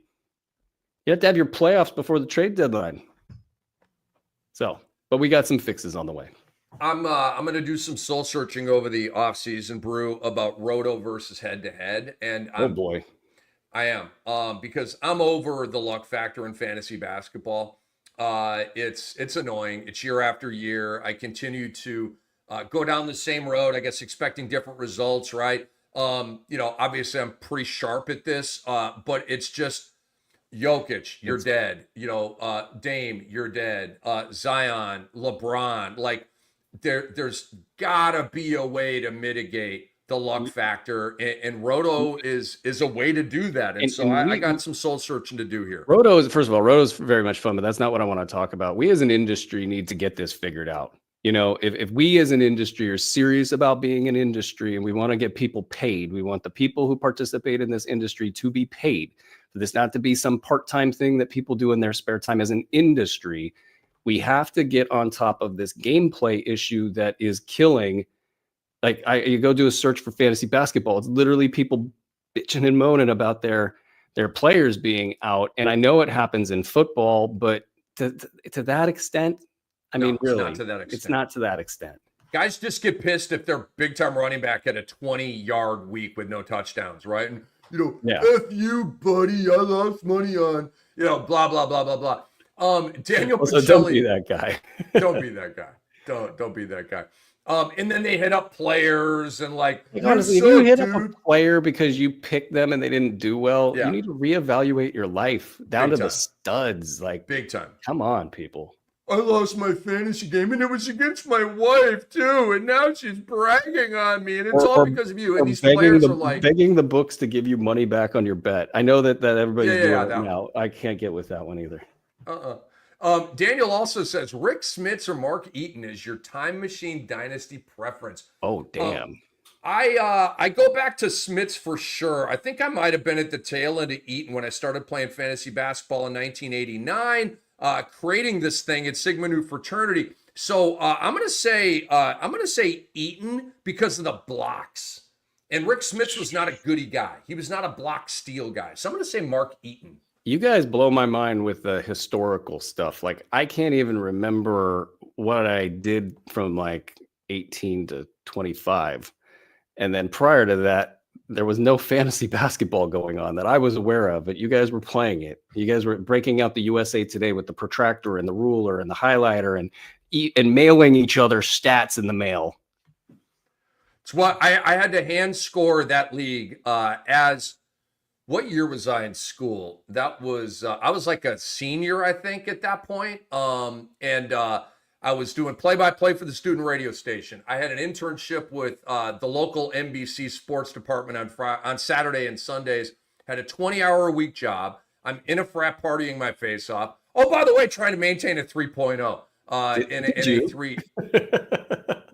You have to have your playoffs before the trade deadline. So, but we got some fixes on the way. I'm going to do some soul searching over the offseason, Brew, about Roto versus head-to-head. And oh boy. I am, because I'm over the luck factor in fantasy basketball. It's annoying. It's year after year. I continue to go down the same road, I guess, expecting different results, right? Obviously I'm pretty sharp at this, but it's just Jokic, you're dead. Dame, you're dead. Zion, LeBron, like there's gotta be a way to mitigate the luck factor, and Roto is a way to do that. And so I got some soul searching to do here. First of all, Roto's very much fun, but that's not what I want to talk about. We as an industry need to get this figured out. If we as an industry are serious about being an industry and we want to get people paid, we want the people who participate in this industry to be paid, for this not to be some part-time thing that people do in their spare time. As an industry, we have to get on top of this gameplay issue that is killing. Like, you go do a search for fantasy basketball, it's literally people bitching and moaning about their players being out. And I know it happens in football, but to that extent, really, it's not to that extent. It's not to that extent. Guys just get pissed if their big-time running back had a 20-yard week with no touchdowns, right? And, F you, buddy, I lost money on, blah, blah, blah, blah, blah. Daniel Also, don't be that guy. Don't be that guy. Don't be that guy. And then they hit up players and honestly, if you hit up a player because you picked them and they didn't do well, you need to reevaluate your life down to the studs. Like, big time. Come on, people. I lost my fantasy game and it was against my wife too, and now she's bragging on me, and it's all because of you. And these players are begging the books to give you money back on your bet. I know that everybody's doing it now. I can't get with that one either. Daniel also says Rick Smits or Mark Eaton is your time machine dynasty preference. Oh, damn. I go back to Smits for sure. I think I might have been at the tail end of Eaton when I started playing fantasy basketball in 1989, creating this thing at Sigma Nu Fraternity. So I'm gonna say Eaton because of the blocks. And Rick Smits was not a goody guy. He was not a block steal guy. So I'm gonna say Mark Eaton. You guys blow my mind with the historical stuff. Like, I can't even remember what I did from 18 to 25. And then prior to that, there was no fantasy basketball going on that I was aware of, but you guys were playing it. You guys were breaking out the USA Today with the protractor and the ruler and the highlighter and mailing each other stats in the mail. It's what I had to hand score that league as. What year was I in school? That was I was like a senior, I think, at that point. And I was doing play-by-play for the student radio station. I had an internship with the local NBC sports department on Saturday and Sundays. Had a 20-hour-a-week job. I'm in a frat partying my face off. Oh, by the way, trying to maintain a 3.0 in a three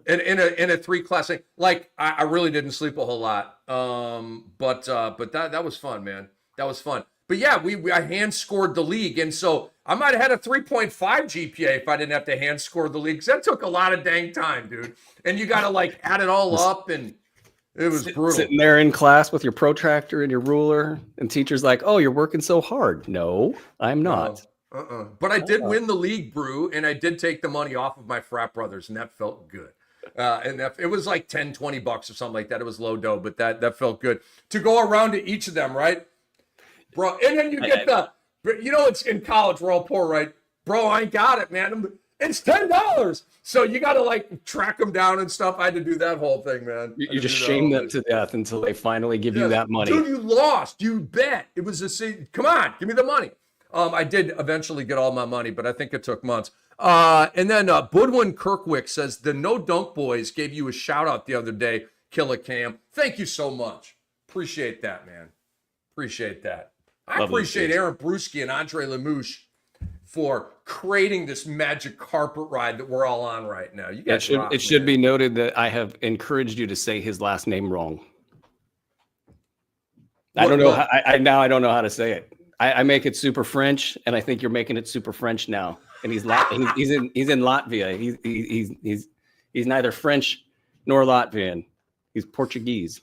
in a three class thing. Like I really didn't sleep a whole lot. But that was fun, man. That was fun. But yeah, I hand scored the league, and so I might have had a 3.5 GPA if I didn't have to hand score the league. 'Cause that took a lot of dang time, dude. And you got to like add it all up, and it was brutal. Sitting there in class with your protractor and your ruler, and teacher's like, "Oh, you're working so hard." No, I'm not. But I did win the league, Brew, and I did take the money off of my frat brothers, and that felt good. And it was like $10-20 or something like that. It was low dough, but that felt good to go around to each of them, right, bro? And then you get it's in college, we're all poor, right, bro? I ain't got it, man. It's $10, so you got to like track them down and stuff. I had to do that whole thing, man. You just shame them to death until they finally give you that money. Dude, you lost. You bet. It was come on, give me the money. I did eventually get all my money, but I think it took months. And then Budwin Kirkwick says the No Dunk Boys gave you a shout out the other day, Killer Cam. Thank you so much. Appreciate that, man. Appreciate that. I appreciate Aaron Bruski and Andre Lemouche for creating this magic carpet ride that we're all on right now. You guys it should be noted that I have encouraged you to say his last name wrong. I don't know. I don't know how to say it. I make it super French, and I think you're making it super French now. And he's in Latvia. He's neither French nor Latvian. He's Portuguese.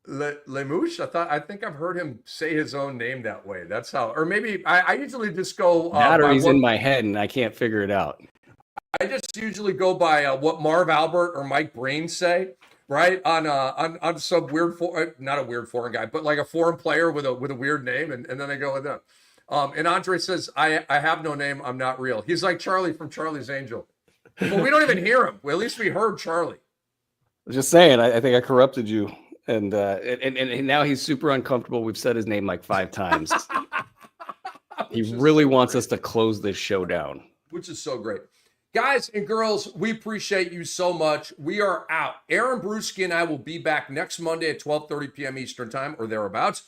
Lemouche? I think I've heard him say his own name that way. That's how, or maybe I usually just go. He's in my head and I can't figure it out. I just usually go by what Marv Albert or Mike Breen say, right? On some weird, not a weird foreign guy, but like a foreign player with a weird name, and then I go with them. And Andre says, I have no name. I'm not real. He's like Charlie from Charlie's Angel. But we don't even hear him. Well, at least we heard Charlie. I was just saying, I think I corrupted you. And now he's super uncomfortable. We've said his name like 5 times. He really wants us to close this show down. Which is so great. Guys and girls, we appreciate you so much. We are out. Aaron Bruski and I will be back next Monday at 12:30 p.m. Eastern time or thereabouts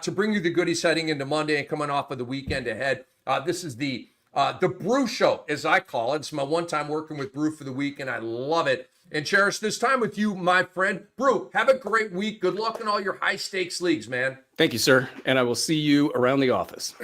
to bring you the goodies heading into Monday and coming off of the weekend ahead. This is the Brew Show, as I call it. It's my one time working with Brew for the week, and I love it. And cherish this time with you, my friend. Brew, have a great week. Good luck in all your high-stakes leagues, man. Thank you, sir. And I will see you around the office.